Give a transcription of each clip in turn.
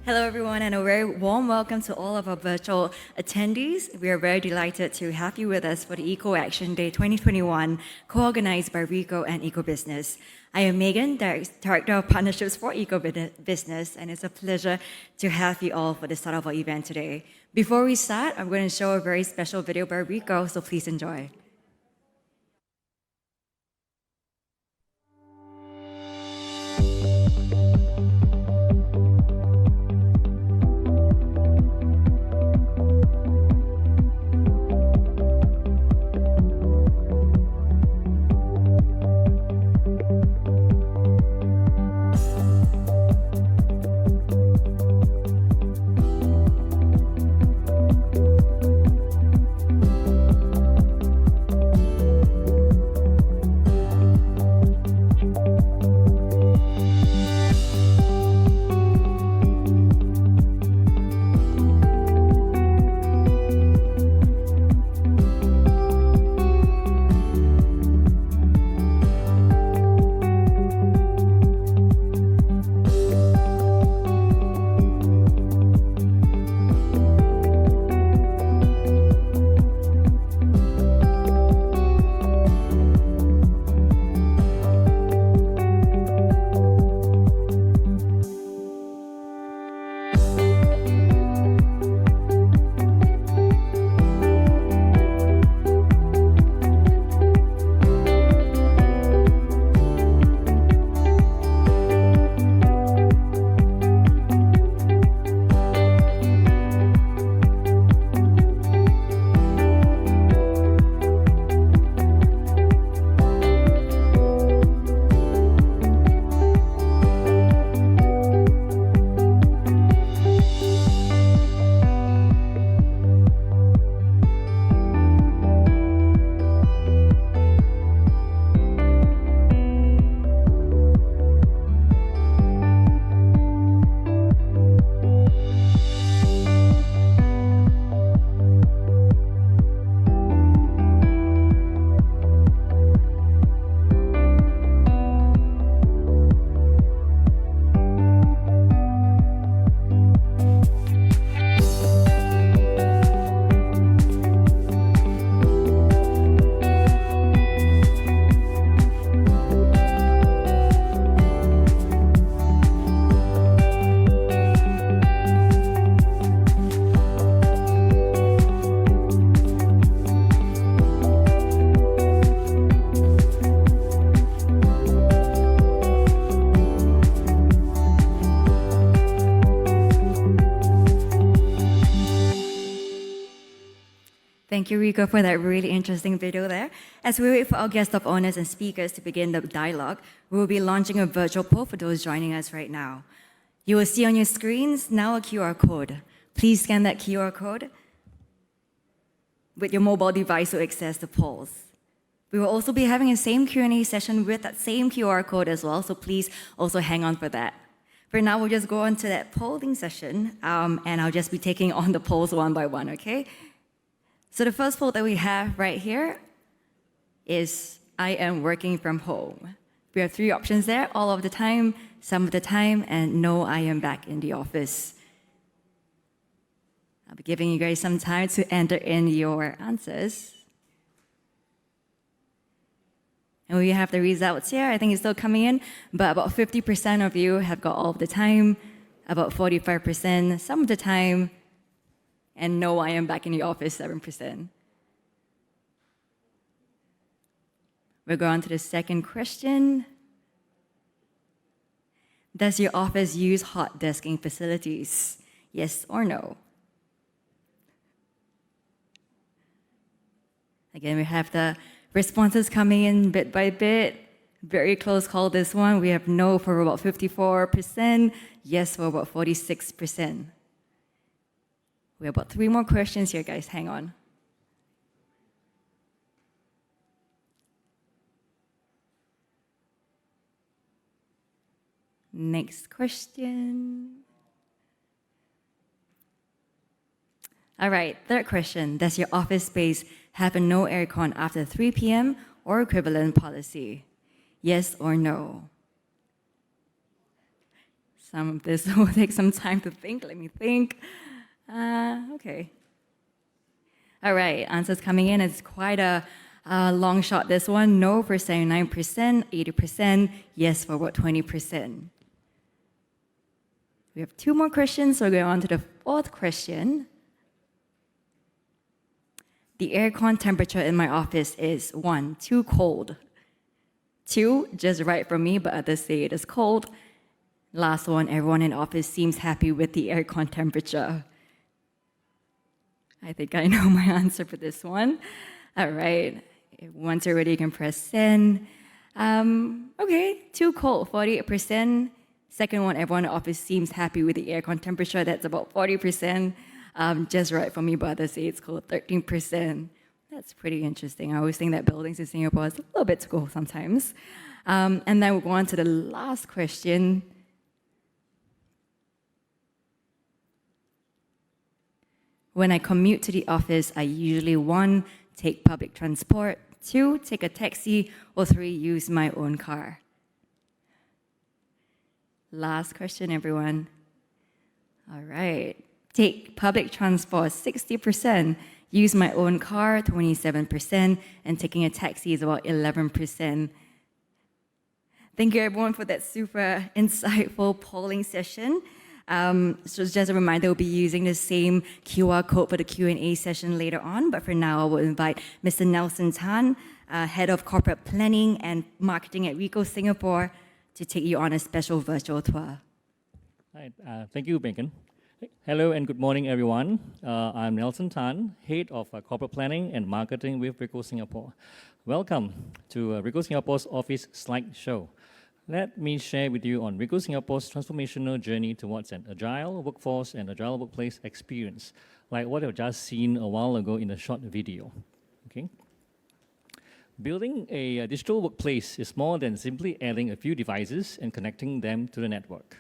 Hello, everyone, and a very warm welcome to all of our virtual attendees. We are very delighted to have you with us for the Eco Action Day 2021, co-organized by Ricoh and Eco Business. I am Megan, Director of Partnerships for Eco Business, and it's a pleasure to have you all for the start of our event today. Before we start, I'm going to show a very special video by Ricoh, so please enjoy. Thank you, Ricoh, for that really interesting video there. As we wait for our guest of honors and speakers to begin the dialogue, we will be launching a virtual poll for those joining us right now. You will see on your screens now a QR code. Please scan that QR code with your mobile device to access the polls. We will also be having a same Q&A session with that same QR code as well, so please also hang on for that. For now, we'll just go on to that polling session, and I'll just be taking on the polls one by one, okay? So the first poll that we have right here is, I am working from home. We have three options there: all of the time, some of the time, and no, I am back in the office. I'll be giving you guys some time to enter in your answers. And we have the results here. I think it's still coming in, but about 50% of you have got all of the time, about 45% some of the time, and no, I am back in the office, 7%. We'll go on to the second question. Does your office use hot desking facilities? Yes or no? Again, we have the responses coming in bit by bit. Very close call, this one. We have no for about 54%, yes for about 46%. We have about 3 more questions here, guys. Hang on. Next question. All right, third question. Does your office space have a no aircon after 3 p.m. or equivalent policy? Yes or no? Some of this will take some time to think. Let me think. Okay. All right, answers coming in. It's quite a long shot, this one. No for 79%, 80%. Yes for about 20%. We have 2 more questions, so we're going on to the 4th question. The aircon temperature in my office is 1, too cold. 2, just right for me, but others say it is cold. Last one, everyone in office seems happy with the aircon temperature. I think I know my answer for this one. All right, once you're ready, you can press send. Okay, too cold, 48%. Second one, everyone in office seems happy with the aircon temperature. That's about 40%. Just right for me, but others say it's cold, 13%. That's pretty interesting. I always think that buildings in Singapore is a little bit too cold sometimes. And then we'll go on to the last question. When I commute to the office, I usually 1, take public transport, 2, take a taxi, or 3, use my own car. Last question, everyone. All right. Take public transport, 60%. Use my own car, 27%. And taking a taxi is about 11%. Thank you, everyone, for that super insightful polling session. So just a reminder, we'll be using the same QR code for the Q&A session later on. But for now, I will invite Mr. Nelson Tan, Head of Corporate Planning and Marketing at Ricoh Singapore, to take you on a special virtual tour. Hi, thank you, Megan. Hello and good morning, everyone. I'm Nelson Tan, Head of Corporate Planning and Marketing with Ricoh Singapore. Welcome to Ricoh Singapore's Office Slideshow. Let me share with you on Ricoh Singapore's transformational journey towards an agile workforce and agile workplace experience, like what you've just seen a while ago in a short video. Okay. Building a digital workplace is more than simply adding a few devices and connecting them to the network.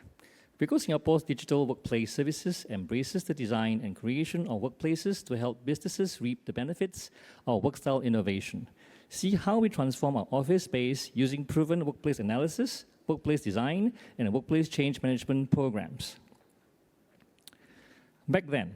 Ricoh Singapore's digital workplace services embraces the design and creation of workplaces to help businesses reap the benefits of work-style innovation. See how we transform our office space using proven workplace analysis, workplace design, and workplace change management programs. Back then,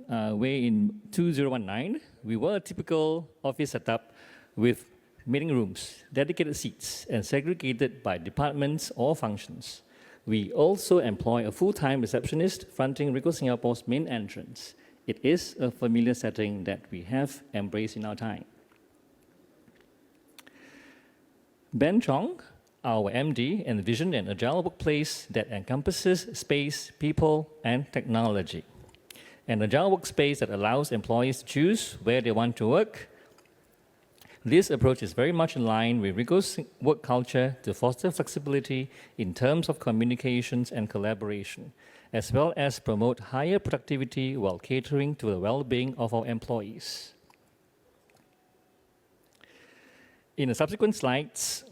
way in 2019, we were a typical office setup with meeting rooms, dedicated seats, and segregated by departments or functions. We also employ a full-time receptionist fronting Ricoh Singapore's main entrance. It is a familiar setting that we have embraced in our time. Ben Chong, our MD, envisioned an agile workplace that encompasses space, people, and technology. An agile workspace that allows employees to choose where they want to work. This approach is very much in line with Ricoh's work culture to foster flexibility in terms of communications and collaboration, as well as promote higher productivity while catering to the well-being of our employees. In the subsequent slides,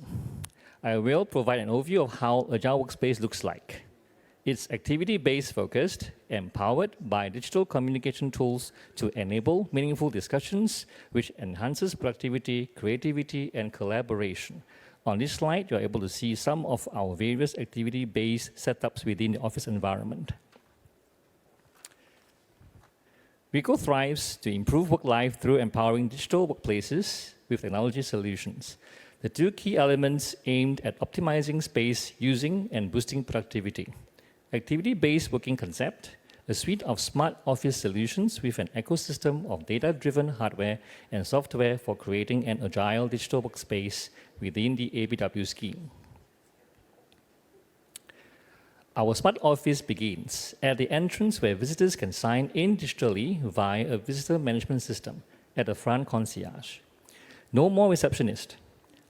I will provide an overview of how Agile Workspace looks like. It's activity-based focused, empowered by digital communication tools to enable meaningful discussions, which enhances productivity, creativity, and collaboration. On this slide, you're able to see some of our various activity-based setups within the office environment. Ricoh thrives to improve work life through empowering digital workplaces with technology solutions. The 2 key elements aimed at optimizing space using and boosting productivity. Activity-based working concept, a suite of smart office solutions with an ecosystem of data-driven hardware and software for creating an agile digital workspace within the ABW scheme. Our smart office begins at the entrance where visitors can sign in digitally via a visitor management system at the front concierge. No more receptionist.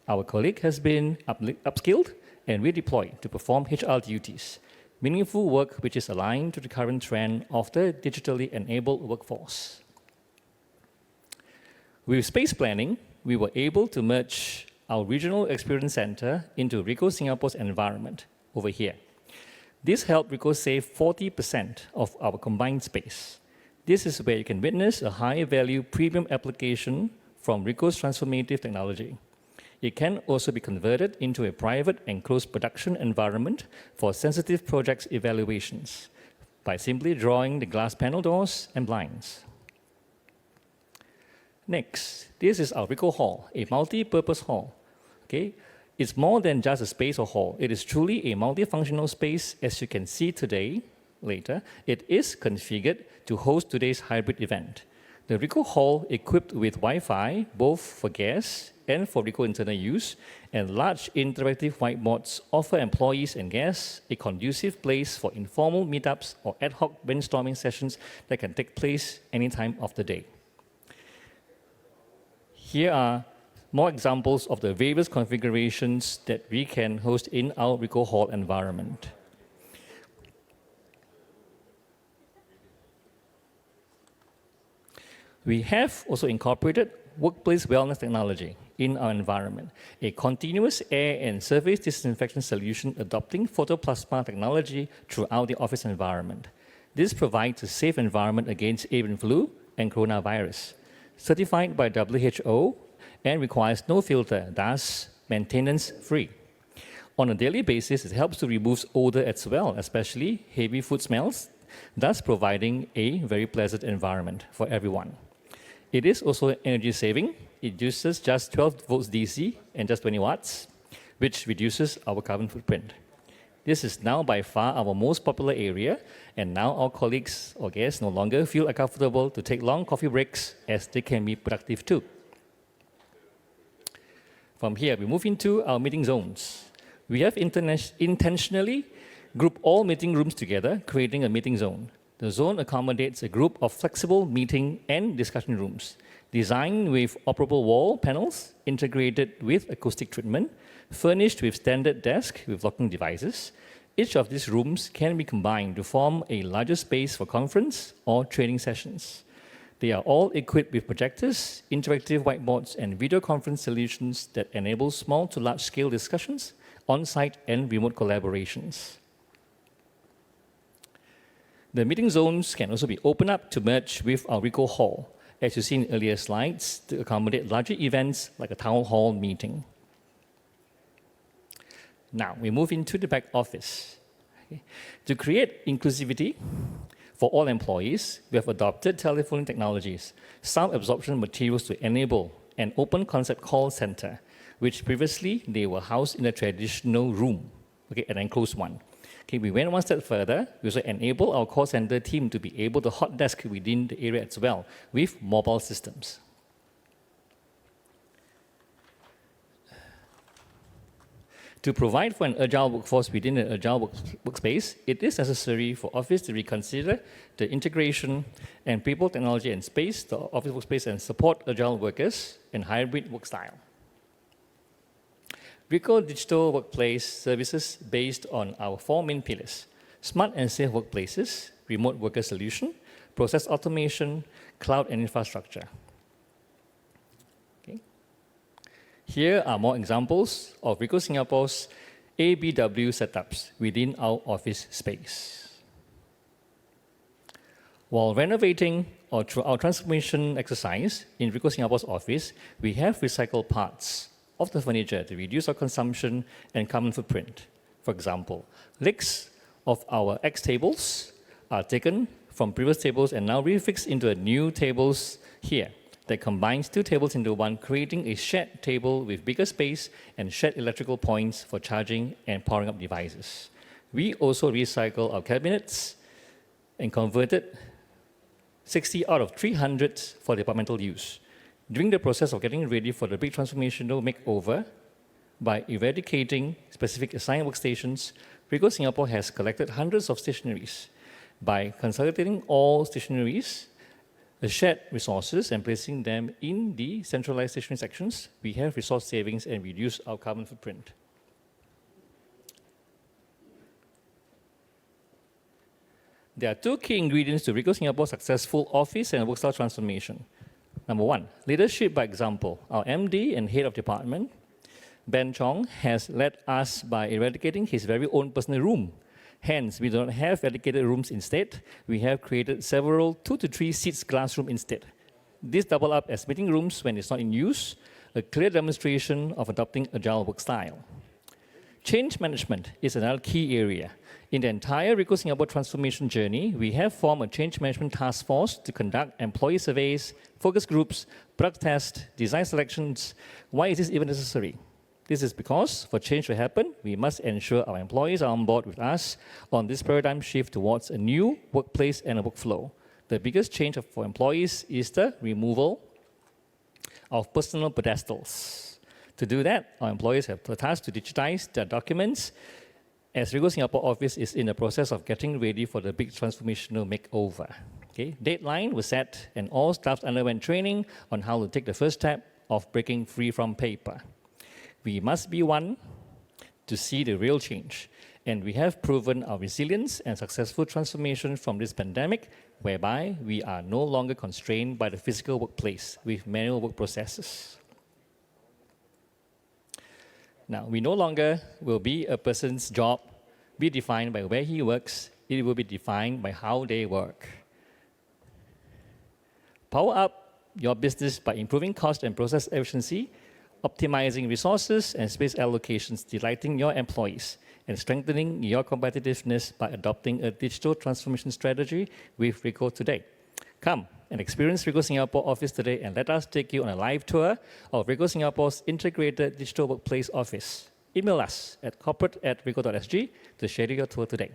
Our colleague has been upskilled and redeployed to perform HR duties, meaningful work which is aligned to the current trend of the digitally enabled workforce. With space planning, we were able to merge our regional experience center into Ricoh Singapore's environment over here. This helped Ricoh save 40% of our combined space. This is where you can witness a high-value premium application from Ricoh's transformative technology. It can also be converted into a private enclosed production environment for sensitive projects evaluations by simply drawing the glass panel doors and blinds. Next, this is our Ricoh Hall, a multi-purpose hall. Okay? It's more than just a space or hall. It is truly a multifunctional space, as you can see today, later. It is configured to host today's hybrid event. The Ricoh Hall, equipped with Wi-Fi, both for guests and for Ricoh internal use, and large interactive whiteboards offer employees and guests a conducive place for informal meetups or ad hoc brainstorming sessions that can take place any time of the day. Here are more examples of the various configurations that we can host in our Ricoh Hall environment. We have also incorporated workplace wellness technology in our environment, a continuous air and surface disinfection solution adopting photoplasma technology throughout the office environment. This provides a safe environment against avian flu and coronavirus, certified by WHO and requires no filter, thus maintenance-free. On a daily basis, it helps to remove odor as well, especially heavy food smells, thus providing a very pleasant environment for everyone. It is also energy saving. It uses just 12 volts DC and just 20 watts, which reduces our carbon footprint. This is now by far our most popular area, and now our colleagues or guests no longer feel uncomfortable to take long coffee breaks, as they can be productive too. From here, we move into our meeting zones. We have intentionally grouped all meeting rooms together, creating a meeting zone. The zone accommodates a group of flexible meeting and discussion rooms, designed with operable wall panels integrated with acoustic treatment, furnished with standard desk with locking devices. Each of these rooms can be combined to form a larger space for conference or training sessions. They are all equipped with projectors, interactive whiteboards, and video conference solutions that enable small to large-scale discussions, on-site and remote collaborations. The meeting zones can also be opened up to merge with our Ricoh Hall, as you see in earlier slides, to accommodate larger events like a town hall meeting. Now, we move into the back office. Okay. To create inclusivity for all employees, we have adopted telephone technologies, sound absorption materials to enable an open concept call center, which previously they were housed in a traditional room, okay, an enclosed one. Okay, we went one step further. We also enable our call center team to be able to hot desk within the area as well with mobile systems. To provide for an agile workforce within an agile workspace, it is necessary for Office to reconsider the integration and people, technology, and space, the office workspace, and support agile workers and hybrid work style. Ricoh Digital Workplace services based on our 4 main pillars: smart and safe workplaces, remote worker solution, process automation, cloud and infrastructure. Okay. Here are more examples of Ricoh Singapore's ABW setups within our office space. While renovating or through our transformation exercise in Ricoh Singapore's office, we have recycled parts of the furniture to reduce our consumption and carbon footprint. For example, legs of our X tables are taken from previous tables and now refixed into new tables here that combines 2 tables into one, creating a shared table with bigger space and shared electrical points for charging and powering up devices. We also recycle our cabinets and converted 60 out of 300 for departmental use. During the process of getting ready for the big transformational makeover, by eradicating specific assigned workstations, Ricoh Singapore has collected hundreds of stationaries. By consolidating all stationaries, the shared resources, and placing them in the centralized stationery sections, we have resource savings and reduce our carbon footprint. There are 2 key ingredients to Ricoh Singapore's successful office and workstyle transformation. Number 1, leadership by example. Our MD and head of department, Ben Chong, has led us by eradicating his very own personal room. Hence, we don't have dedicated rooms instead. We have created several 2 to 3 seats glass room instead. These double up as meeting rooms when it's not in use, a clear demonstration of adopting agile work style. Change management is another key area. In the entire Ricoh Singapore transformation journey, we have formed a change management task force to conduct employee surveys, focus groups, product tests, design selections. Why is this even necessary? This is because for change to happen, we must ensure our employees are on board with us on this paradigm shift towards a new workplace and a workflow. The biggest change for employees is the removal of personal pedestals. To do that, our employees have the task to digitize their documents, as Ricoh Singapore office is in the process of getting ready for the big transformational makeover. Okay? Deadline was set, and all staff underwent training on how to take the first step of breaking free from paper. We must be one to see the real change, and we have proven our resilience and successful transformation from this pandemic, whereby we are no longer constrained by the physical workplace with manual work processes. Now, we no longer will be a person's job be defined by where he works, it will be defined by how they work. Power up your business by improving cost and process efficiency, optimizing resources and space allocations, delighting your employees, and strengthening your competitiveness by adopting a digital transformation strategy with Ricoh today. Come and experience Ricoh Singapore office today, and let us take you on a live tour of Ricoh Singapore's integrated digital workplace office. Email us at corporate@ricoh.sg to schedule your tour today.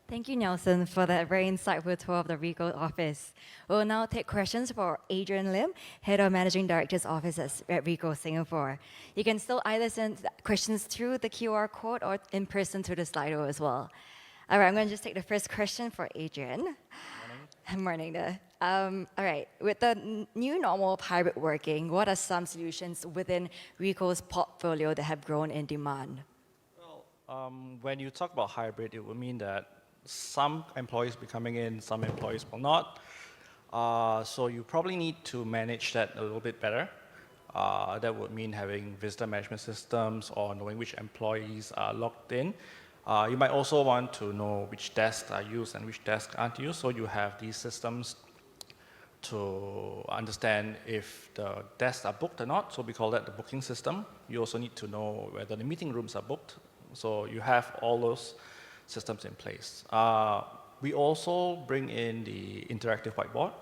Thank you, Nelson, for that very insightful tour of the Ricoh office. We'll now take questions for Adrian Lim, Head of Managing Director's Office at Ricoh Singapore. You can still either send questions through the QR code or in person to the Slido as well. All right, I'm going to just take the first question for Adrian. Morning there. All right, with the new normal of hybrid working, what are some solutions within Ricoh's portfolio that have grown in demand? Well, when you talk about hybrid, it would mean that some employees will be coming in, some employees will not. So you probably need to manage that a little bit better. That would mean having visitor management systems or knowing which employees are logged in. You might also want to know which desks are used and which desks aren't used, so you have these systems to understand if the desks are booked or not, so we call that the booking system. You also need to know whether the meeting rooms are booked, so you have all those systems in place. We also bring in the interactive whiteboard,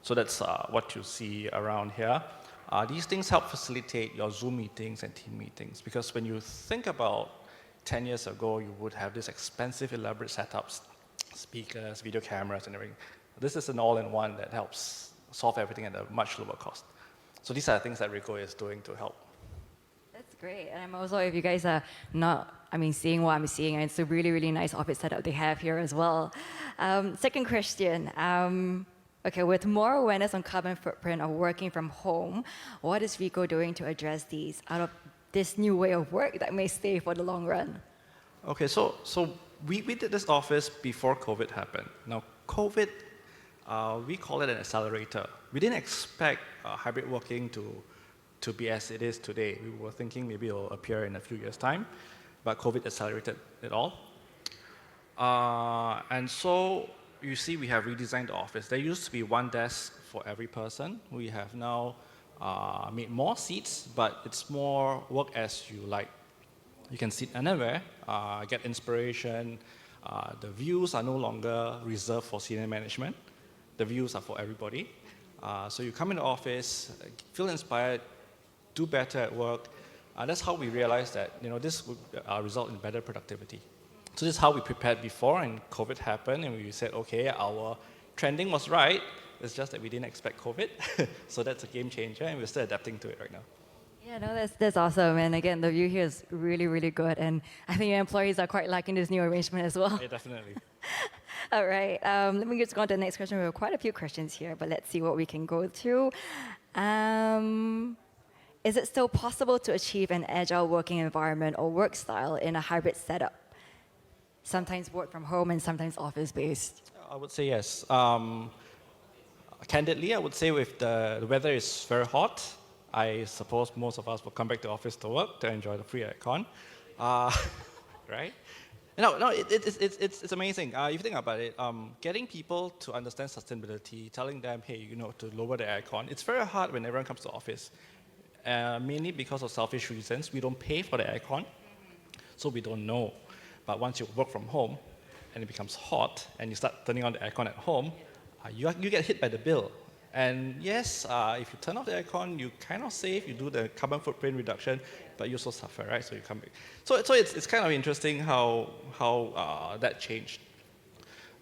so that's what you see around here. These things help facilitate your Zoom meetings and team meetings, because when you think about 10 years ago, you would have this expensive, elaborate setups, speakers, video cameras, and everything. This is an all-in-one that helps solve everything at a much lower cost. So these are the things that Ricoh is doing to help. That's great. And I'm also, if you guys are not, seeing what I'm seeing, it's a really, really nice office setup they have here as well. Second question. Okay, with more awareness on carbon footprint of working from home, what is Ricoh doing to address these out of this new way of work that may stay for the long run? Okay, so we did this office before COVID happened. Now, COVID, we call it an accelerator. We didn't expect hybrid working to be as it is today. We were thinking maybe it'll appear in a few years' time, but COVID accelerated it all. And so you see we have redesigned the office. There used to be one desk for every person. We have now made more seats, but it's more work as you like. You can sit anywhere, get inspiration. The views are no longer reserved for senior management. The views are for everybody. So you come in the office, feel inspired, do better at work. That's how we realized that this would result in better productivity. So this is how we prepared before, and COVID happened, and we said, okay, our trending was right. It's just that we didn't expect COVID. So that's a game changer, and we're still adapting to it right now. Yeah, no, that's awesome. And again, the view here is really, really good. And I think your employees are quite liking this new arrangement as well. Yeah, definitely. All right, let me just go on to the next question. We have quite a few questions here, but let's see what we can go through. Is it still possible to achieve an agile working environment or work style in a hybrid setup? Sometimes work from home and sometimes office-based. I would say yes. Candidly, I would say if the weather is very hot, I suppose most of us will come back to office to work to enjoy the free aircon, right? No, it's amazing. If you think about it, getting people to understand sustainability, telling them, hey, to lower the aircon, it's very hard when everyone comes to office. Mainly because of selfish reasons. We don't pay for the aircon, so we don't know. But once you work from home and it becomes hot and you start turning on the aircon at home, you get hit by the bill. And yes, if you turn off the aircon, you kind of save, you do the carbon footprint reduction, but you also suffer, right? So you come back. So it's kind of interesting how that changed.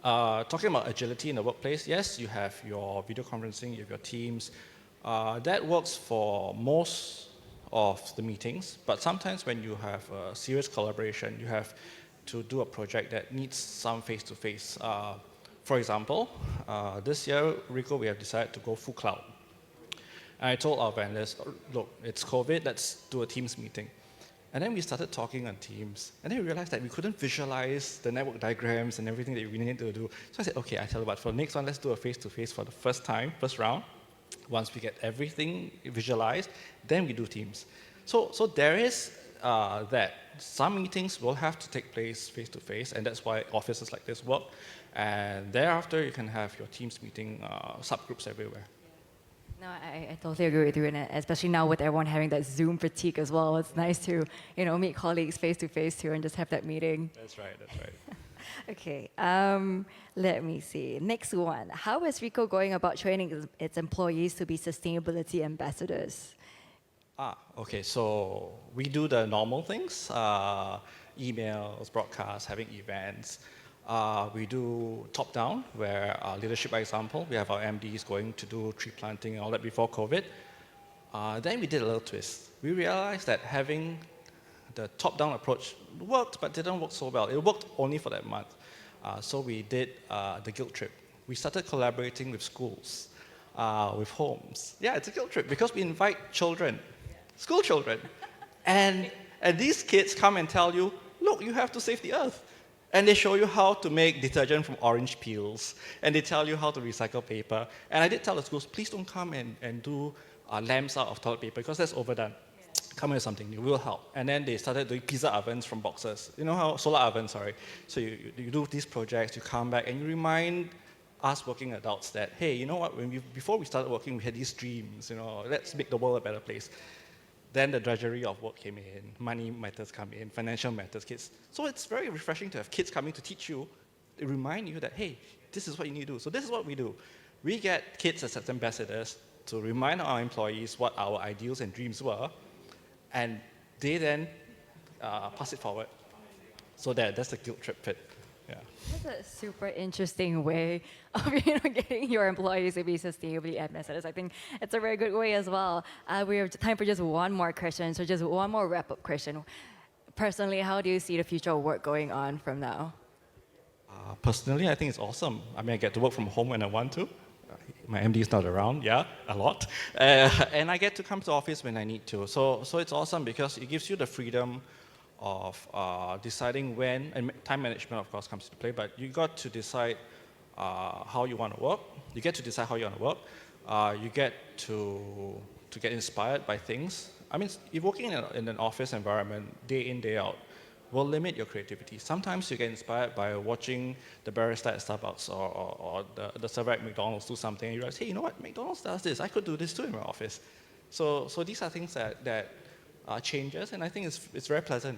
Talking about agility in the workplace, yes, you have your video conferencing, you have your teams. That works for most of the meetings, but sometimes when you have a serious collaboration, you have to do a project that needs some face-to-face. For example, this year, Ricoh, we have decided to go full cloud. And I told our vendors, look, it's COVID, let's do a Teams meeting. And then we started talking on Teams, and then we realized that we couldn't visualize the network diagrams and everything that we needed to do. So I said, okay, I tell you what, for the next one, let's do a face-to-face for the first time, first round. Once we get everything visualized, then we do Teams. So there is that. Some meetings will have to take place face-to-face, and that's why offices like this work. And thereafter, you can have your Teams meeting subgroups everywhere. No, I totally agree with you, and especially now with everyone having that Zoom fatigue as well, it's nice to meet colleagues face-to-face too and just have that meeting. That's right. Okay, let me see. Next one. How is Ricoh going about training its employees to be sustainability ambassadors? Okay, so we do the normal things, emails, broadcasts, having events. We do top-down, where leadership, by example, we have our MDs going to do tree planting and all that before COVID. Then we did a little twist. We realized that having the top-down approach worked, but didn't work so well. It worked only for that month. So we did the guild trip. We started collaborating with schools, with homes. Yeah, it's a guild trip because we invite children, school children. And these kids come and tell you, look, you have to save the earth. And they show you how to make detergent from orange peels. And they tell you how to recycle paper. And I did tell the schools, please don't come and do lamps out of toilet paper because that's overdone. Come with something new, we'll help. And then they started doing pizza ovens from boxes. You know how, solar ovens, sorry. So you do these projects, you come back and you remind us working adults that, hey, you know what, before we started working, we had these dreams, let's make the world a better place. Then the drudgery of work came in, money matters come in, financial matters, kids. So it's very refreshing to have kids coming to teach you, to remind you that, hey, this is what you need to do. So this is what we do. We get kids as ambassadors to remind our employees what our ideals and dreams were, and they then pass it forward. So that's the guilt trip fit. Yeah. That's a super interesting way of getting your employees to be sustainably ambassadors. I think it's a very good way as well. We have time for just one more question, so just one more wrap-up question. Personally, how do you see the future of work going on from now? Personally, I think it's awesome. I mean, I get to work from home when I want to. My MD is not around, yeah, a lot. And I get to come to office when I need to. So it's awesome because it gives you the freedom of deciding when, and time management of course comes into play, but you got to decide how you want to work. You get to decide how you want to work. You get to get inspired by things. I mean, if working in an office environment day in, day out, will limit your creativity. Sometimes you get inspired by watching the barista at Starbucks or the server at McDonald's do something, and you realize, hey, you know what, McDonald's does this, I could do this too in my office. So these are things that changes, and I think it's very pleasant.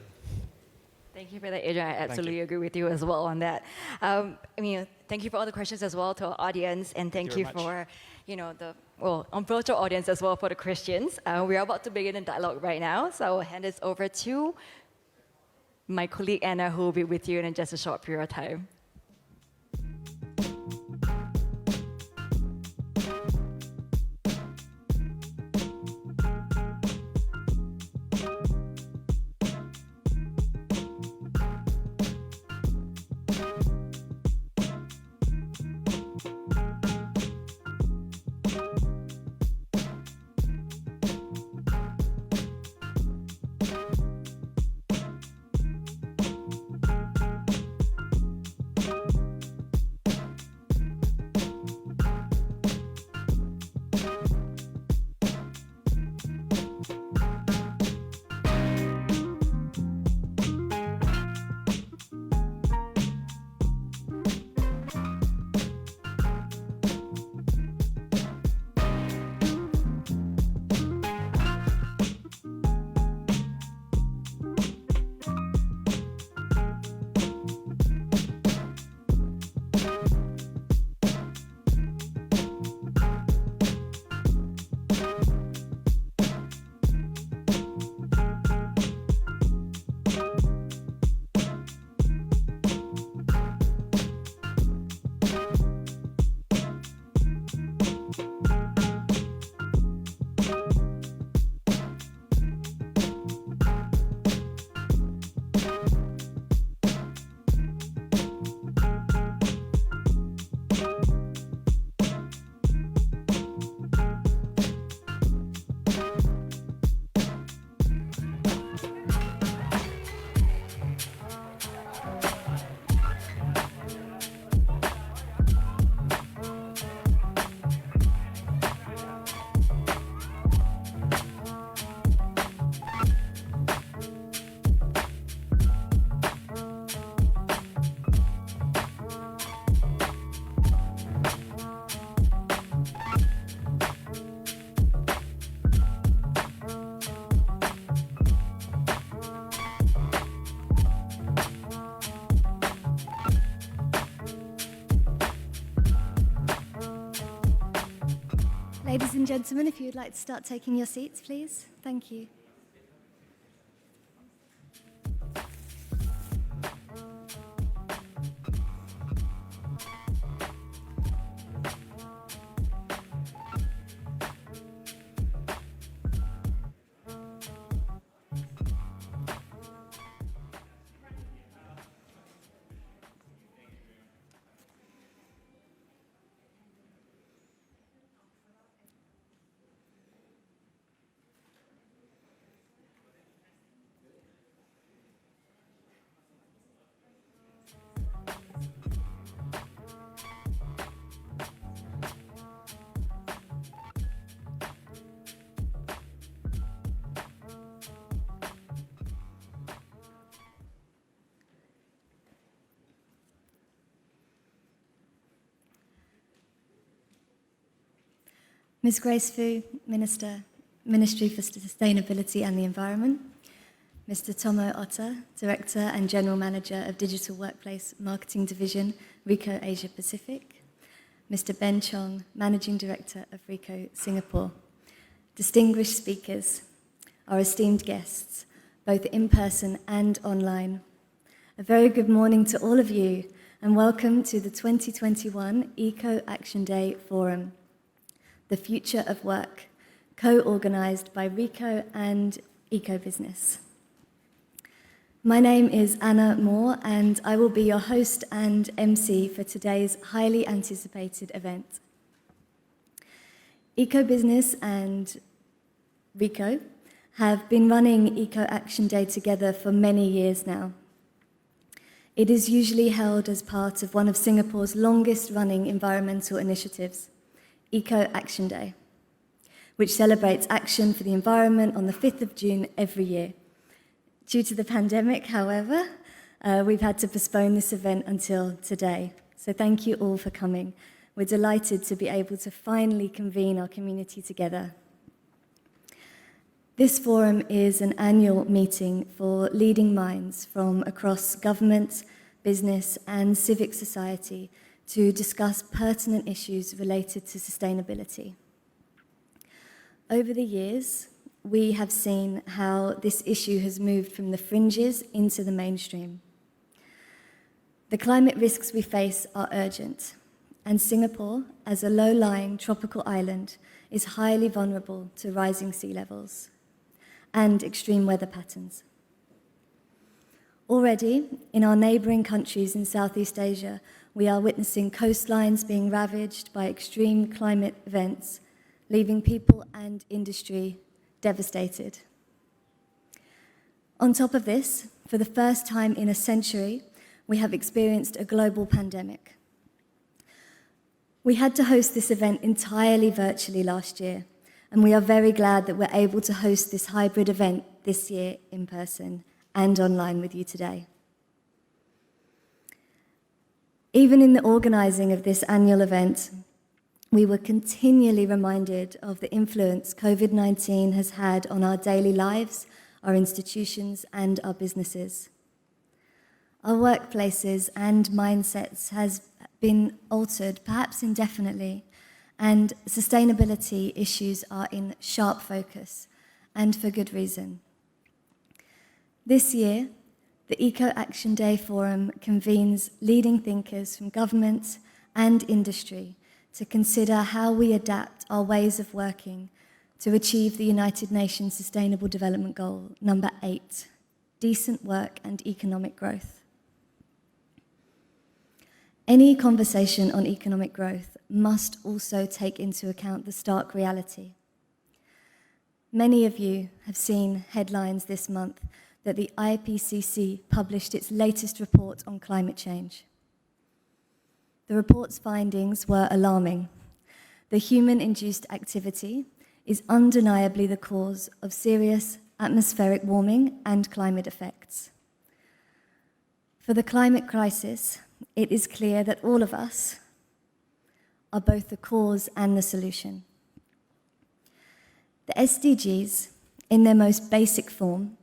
Thank you for that, Adrian. I absolutely agree with you as well on that. Thank you for all the questions as well to our audience, and thank you for, on virtual audience as well for the Christians. We are about to begin a dialogue right now, so I will hand this over to my colleague Anna, who will be with you in just a short period of time. Ladies and gentlemen, if you would like to start taking your seats, please. Thank you. Ms. Grace Fu, Ministry for Sustainability and the Environment. Mr. Tomo Otta, Director and General Manager of Digital Workplace Marketing Division, Ricoh Asia Pacific. Mr. Ben Chong, Managing Director of Ricoh Singapore. Distinguished speakers, our esteemed guests, both in person and online. A very good morning to all of you, and welcome to the 2021 Eco Action Day Forum, The Future of Work, co-organised by Ricoh and Ecobusiness. My name is Anna Moore, and I will be your host and MC for today's highly anticipated event. Ecobusiness and Ricoh have been running Eco Action Day together for many years now. It is usually held as part of one of Singapore's longest-running environmental initiatives, Eco Action Day, which celebrates action for the environment on the 5th of June every year. Due to the pandemic, however, we've had to postpone this event until today. So thank you all for coming. We're delighted to be able to finally convene our community together. This forum is an annual meeting for leading minds from across government, business, and civic society to discuss pertinent issues related to sustainability. Over the years, we have seen how this issue has moved from the fringes into the mainstream. The climate risks we face are urgent, and Singapore, as a low-lying tropical island, is highly vulnerable to rising sea levels and extreme weather patterns. Already, in our neighbouring countries in Southeast Asia, we are witnessing coastlines being ravaged by extreme climate events, leaving people and industry devastated. On top of this, for the first time in a century, we have experienced a global pandemic. We had to host this event entirely virtually last year, and we are very glad that we're able to host this hybrid event this year in person and online with you today. Even in the organising of this annual event, we were continually reminded of the influence COVID-19 has had on our daily lives, our institutions, and our businesses. Our workplaces and mindsets has been altered, perhaps indefinitely, and sustainability issues are in sharp focus, and for good reason. This year, the Eco Action Day Forum convenes leading thinkers from government and industry to consider how we adapt our ways of working to achieve the United Nations Sustainable Development Goal number 8, decent work and economic growth. Any conversation on economic growth must also take into account the stark reality. Many of you have seen headlines this month that the IPCC published its latest report on climate change. The report's findings were alarming. The human-induced activity is undeniably the cause of serious atmospheric warming and climate effects. For the climate crisis, it is clear that all of us are both the cause and the solution. The SDGs, in their most basic form,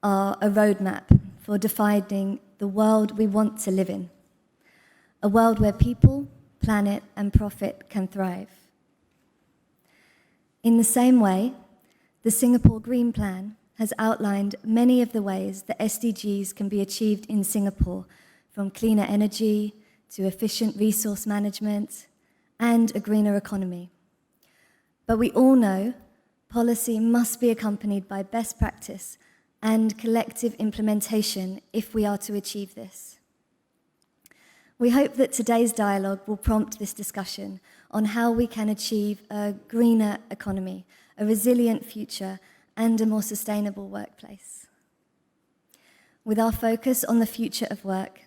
are a roadmap for defining the world we want to live in, a world where people, planet, and profit can thrive. In the same way, the Singapore Green Plan has outlined many of the ways that SDGs can be achieved in Singapore, from cleaner energy to efficient resource management and a greener economy. But we all know policy must be accompanied by best practice and collective implementation if we are to achieve this. We hope that today's dialogue will prompt this discussion on how we can achieve a greener economy, a resilient future, and a more sustainable workplace. With our focus on the future of work,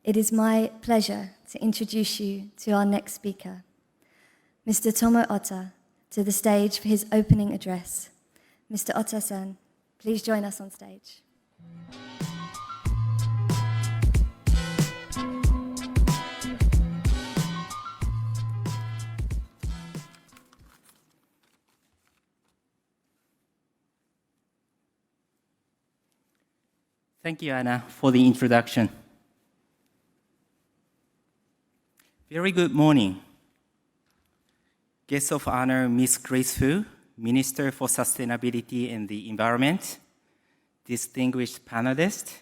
it is my pleasure to introduce you to our next speaker, Mr. Tomo Ota, to the stage for his opening address. Mr. Ota-san, please join us on stage. Thank you, Anna, for the introduction. Very good morning. Guest of honor, Ms. Grace Fu, Minister for Sustainability and the Environment, distinguished panelists,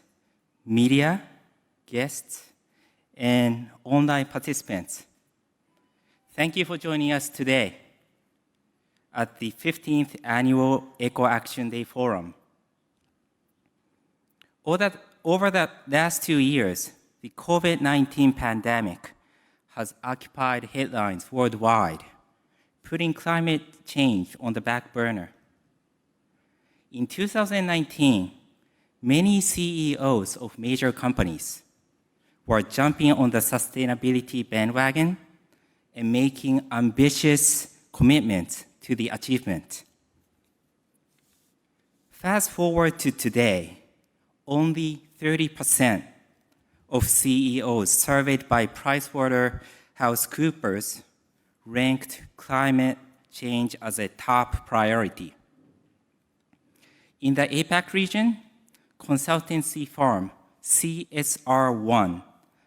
media, guests, and online participants. Thank you for joining us today at the 15th Annual Eco Action Day Forum. Over the last 2 years, the COVID-19 pandemic has occupied headlines worldwide, putting climate change on the back burner. In 2019, many CEOs of major companies were jumping on the sustainability bandwagon and making ambitious commitments to the achievement. Fast forward to today, only 30% of CEOs surveyed by PricewaterhouseCoopers ranked climate change as a top priority. In the APAC region, consultancy firm CSR1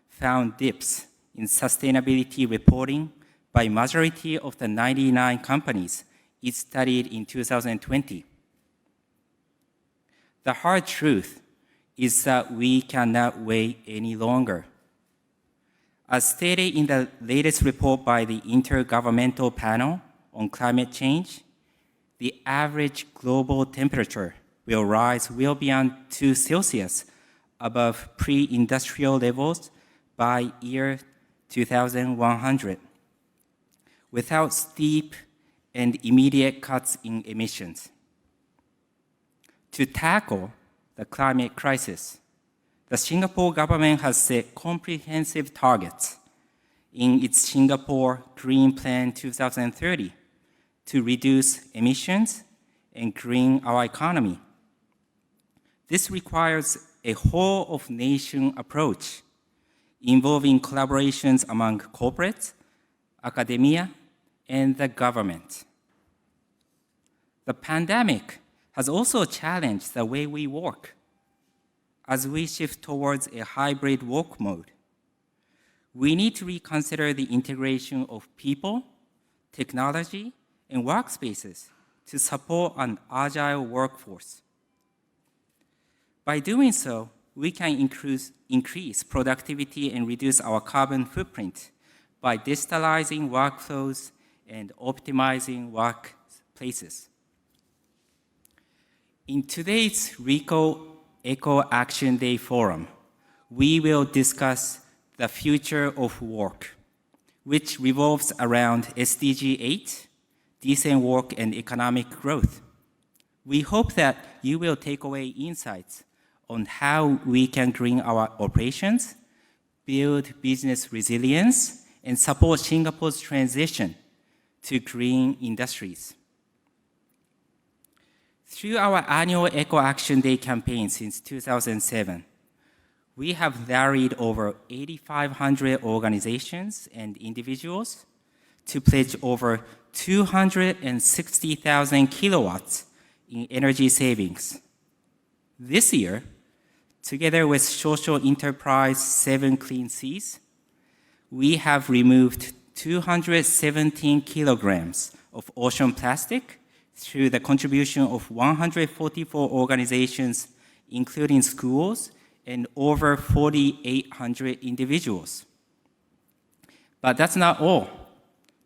found dips in sustainability reporting by majority of the 99 companies it studied in 2020. The hard truth is that we cannot wait any longer. As stated in the latest report by the Intergovernmental Panel on Climate Change, the average global temperature will rise well beyond 2 Celsius above pre-industrial levels by year 2100, without steep and immediate cuts in emissions. To tackle the climate crisis, the Singapore government has set comprehensive targets in its Singapore Green Plan 2030 to reduce emissions and green our economy. This requires a whole-of-nation approach involving collaborations among corporates, academia, and the government. The pandemic has also challenged the way we work as we shift towards a hybrid work mode. We need to reconsider the integration of people, technology, and workspaces to support an agile workforce. By doing so, we can increase productivity and reduce our carbon footprint by digitalizing workflows and optimizing workplaces. In today's Ricoh Eco Action Day Forum, we will discuss the future of work, which revolves around SDG 8, decent work and economic growth. We hope that you will take away insights on how we can green our operations, build business resilience, and support Singapore's transition to green industries. Through our annual Eco Action Day campaign since 2007, we have rallied over 8,500 organizations and individuals to pledge over 260,000 kilowatts in energy savings. This year, together with social enterprise 7 Clean Seas, we have removed 217 kilograms of ocean plastic through the contribution of 144 organizations, including schools, and over 4,800 individuals. But that's not all.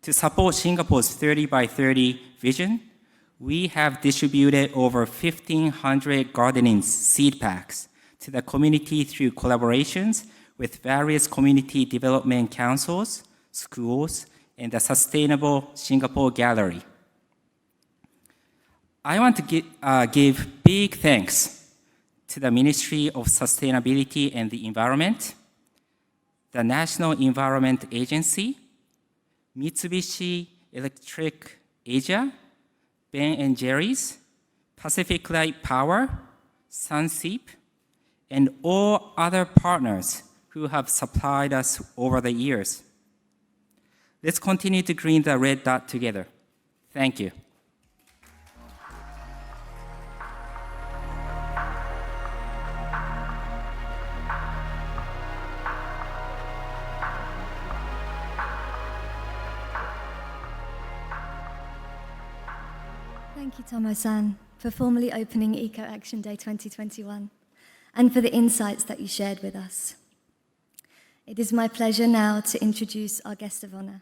To support Singapore's 30 by 30 vision, we have distributed over 1,500 gardening seed packs to the community through collaborations with various community development councils, schools, and the Sustainable Singapore Gallery. I want to give big thanks to the Ministry of Sustainability and the Environment, the National Environment Agency, Mitsubishi Electric Asia, Ben & Jerry's, Pacific Light Power, Sunseep, and all other partners who have supplied us over the years. Let's continue to green the red dot together. Thank you. Thank you, Tomo-san, for formally opening Eco Action Day 2021 and for the insights that you shared with us. It is my pleasure now to introduce our guest of honour,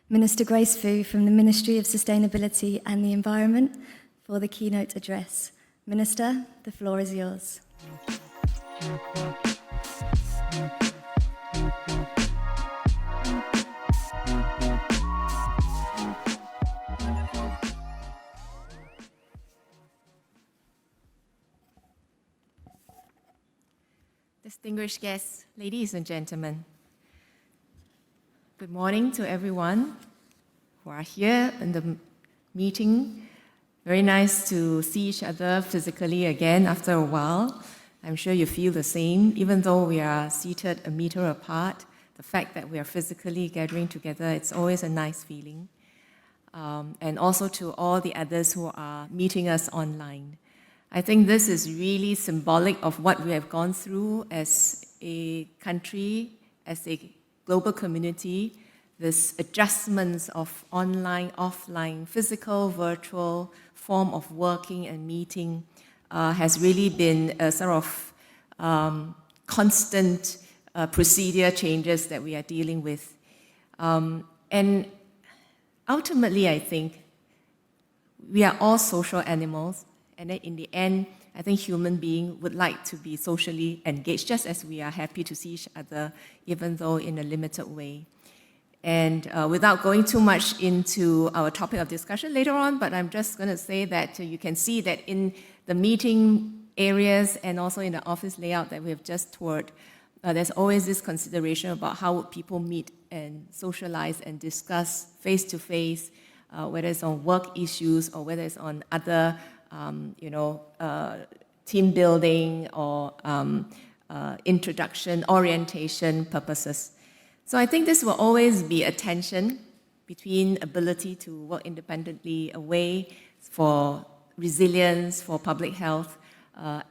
Minister Grace Fu from the Ministry of Sustainability and the Environment for the keynote address. Minister, the floor is yours. Distinguished guests, ladies and gentlemen, good morning to everyone who are here in the meeting. Very nice to see each other physically again after a while. I'm sure you feel the same, even though we are seated a meter apart. The fact that we are physically gathering together, it's always a nice feeling. And also to all the others who are meeting us online. I think this is really symbolic of what we have gone through as a country, as a global community. This adjustments of online, offline, physical, virtual form of working and meeting has really been a sort of constant procedure changes that we are dealing with. And ultimately, I think we are all social animals. And then in the end, I think human beings would like to be socially engaged, just as we are happy to see each other, even though in a limited way. And without going too much into our topic of discussion later on, but I'm just going to say that you can see that in the meeting areas and also in the office layout that we have just toured, there's always this consideration about how would people meet and socialize and discuss face-to-face, whether it's on work issues or whether it's on other team building or introduction, orientation purposes. So I think this will always be a tension between ability to work independently, a way for resilience, for public health,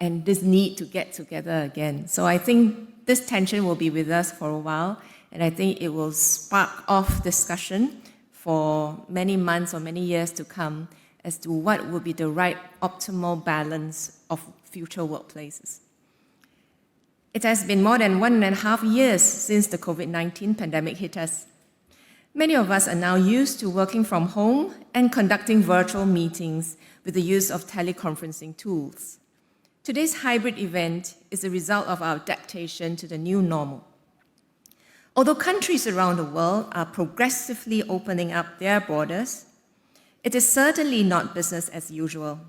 and this need to get together again. So I think this tension will be with us for a while, and I think it will spark off discussion for many months or many years to come as to what would be the right optimal balance of future workplaces. It has been more than 1.5 years since the COVID-19 pandemic hit us. Many of us are now used to working from home and conducting virtual meetings with the use of teleconferencing tools. Today's hybrid event is a result of our adaptation to the new normal. Although countries around the world are progressively opening up their borders, it is certainly not business as usual.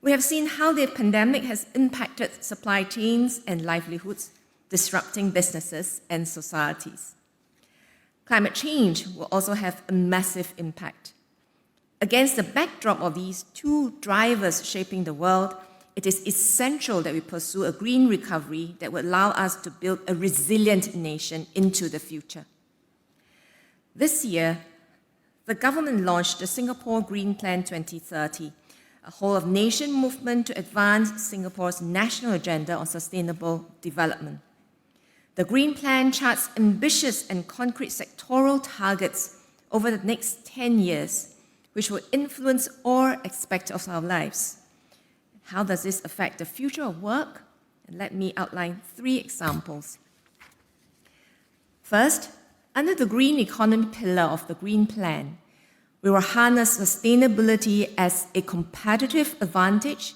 We have seen how the pandemic has impacted supply chains and livelihoods, disrupting businesses and societies. Climate change will also have a massive impact. Against the backdrop of these two drivers shaping the world, it is essential that we pursue a green recovery that will allow us to build a resilient nation into the future. This year, the government launched the Singapore Green Plan 2030, a whole-of-nation movement to advance Singapore's national agenda on sustainable development. The Green Plan charts ambitious and concrete sectoral targets over the next 10 years, which will influence all aspects of our lives. How does this affect the future of work? And let me outline 3 examples. First, under the green economy pillar of the Green Plan, we will harness sustainability as a competitive advantage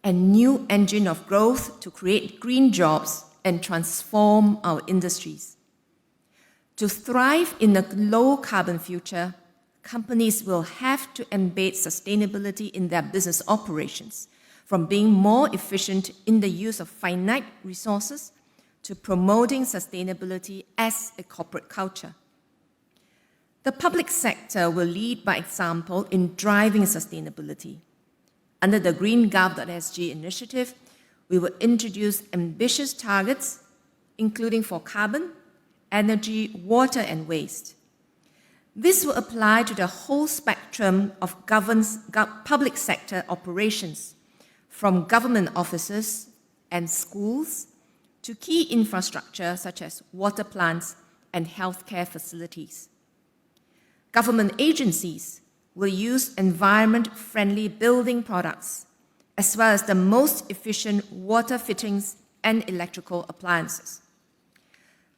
and new engine of growth to create green jobs and transform our industries. To thrive in a low-carbon future, companies will have to embed sustainability in their business operations, from being more efficient in the use of finite resources to promoting sustainability as a corporate culture. The public sector will lead by example in driving sustainability. Under the GreenGov.sg initiative, we will introduce ambitious targets, including for carbon, energy, water, and waste. This will apply to the whole spectrum of public sector operations, from government offices and schools to key infrastructure such as water plants and healthcare facilities. Government agencies will use environment-friendly building products, as well as the most efficient water fittings and electrical appliances.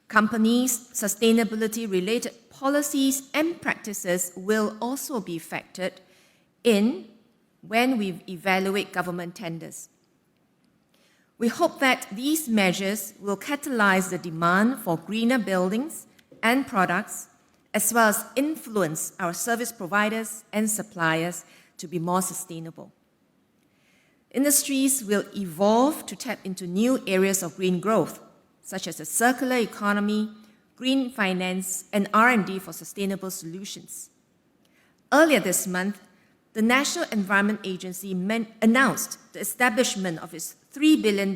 Companies' sustainability-related policies and practices will also be factored in when we evaluate government tenders. We hope that these measures will catalyze the demand for greener buildings and products, as well as influence our service providers and suppliers to be more sustainable. Industries will evolve to tap into new areas of green growth, such as the circular economy, green finance, and R&D for sustainable solutions. Earlier this month, the National Environment Agency announced the establishment of its $3 billion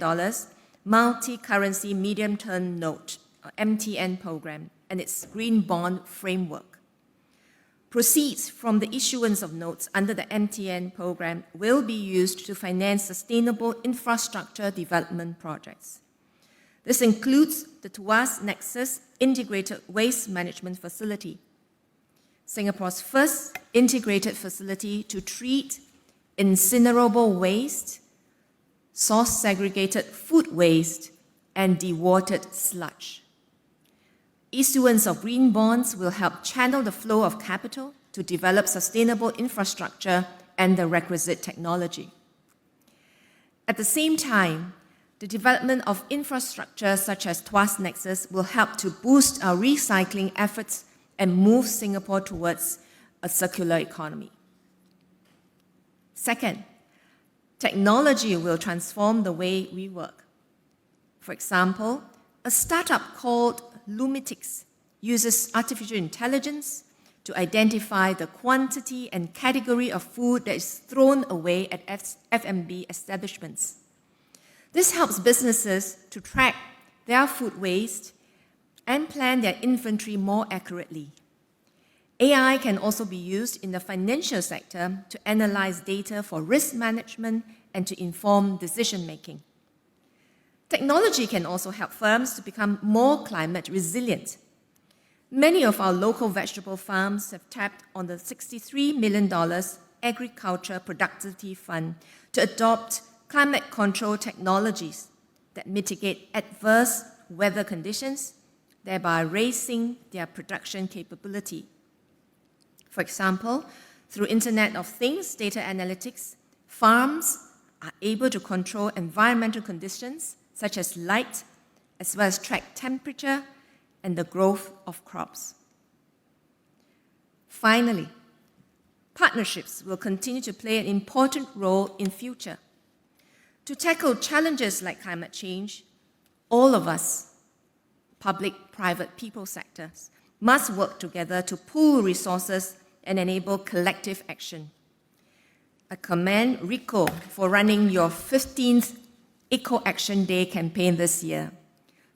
multi-currency medium-term note, or MTN program, and its Green Bond Framework. Proceeds from the issuance of notes under the MTN program will be used to finance sustainable infrastructure development projects. This includes the Tuas Nexus Integrated Waste Management Facility, Singapore's first integrated facility to treat incinerable waste, source-segregated food waste, and dewatered sludge. Issuance of green bonds will help channel the flow of capital to develop sustainable infrastructure and the requisite technology. At the same time, the development of infrastructure such as Tuas Nexus will help to boost our recycling efforts and move Singapore towards a circular economy. Second, technology will transform the way we work. For example, a startup called Lumitics uses artificial intelligence to identify the quantity and category of food that is thrown away at F&B establishments. This helps businesses to track their food waste and plan their inventory more accurately. AI can also be used in the financial sector to analyze data for risk management and to inform decision-making. Technology can also help firms to become more climate resilient. Many of our local vegetable farms have tapped on the $63 million Agriculture Productivity Fund to adopt climate control technologies that mitigate adverse weather conditions, thereby raising their production capability. For example, through Internet of Things data analytics, farms are able to control environmental conditions such as light, as well as track temperature and the growth of crops. Finally, partnerships will continue to play an important role in future. To tackle challenges like climate change, all of us, public, private, people sectors, must work together to pool resources and enable collective action. I commend Ricoh for running your 15th Eco Action Day campaign this year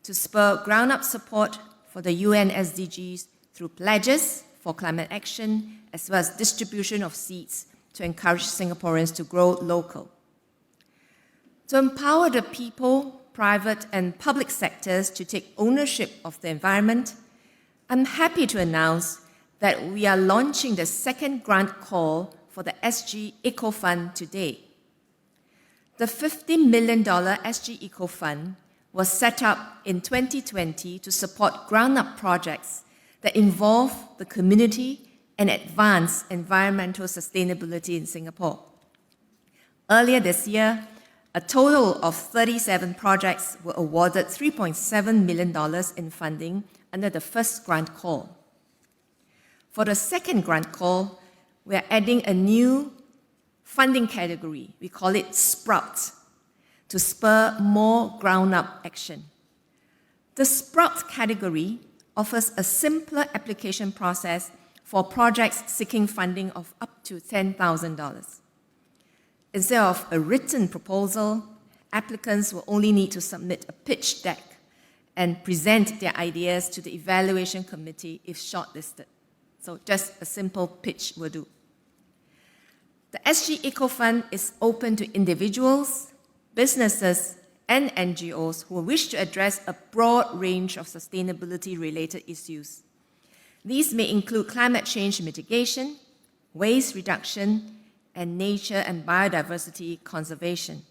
to spur ground-up support for the UN SDGs through pledges for climate action, as well as distribution of seeds to encourage Singaporeans to grow local. To empower the people, private and public sectors to take ownership of the environment, I'm happy to announce that we are launching the second grant call for the SG Eco Fund today. The $50 million SG Eco Fund was set up in 2020 to support ground-up projects that involve the community and advance environmental sustainability in Singapore. Earlier this year, a total of 37 projects were awarded $3.7 million in funding under the first grant call. For the second grant call, we are adding a new funding category. We call it Sprout, to spur more ground-up action. The Sprout category offers a simpler application process for projects seeking funding of up to $10,000. Instead of a written proposal, applicants will only need to submit a pitch deck and present their ideas to the evaluation committee if shortlisted. So just a simple pitch will do. The SG Eco Fund is open to individuals, businesses, and NGOs who wish to address a broad range of sustainability-related issues. These may include climate change mitigation, waste reduction, and nature and biodiversity conservation.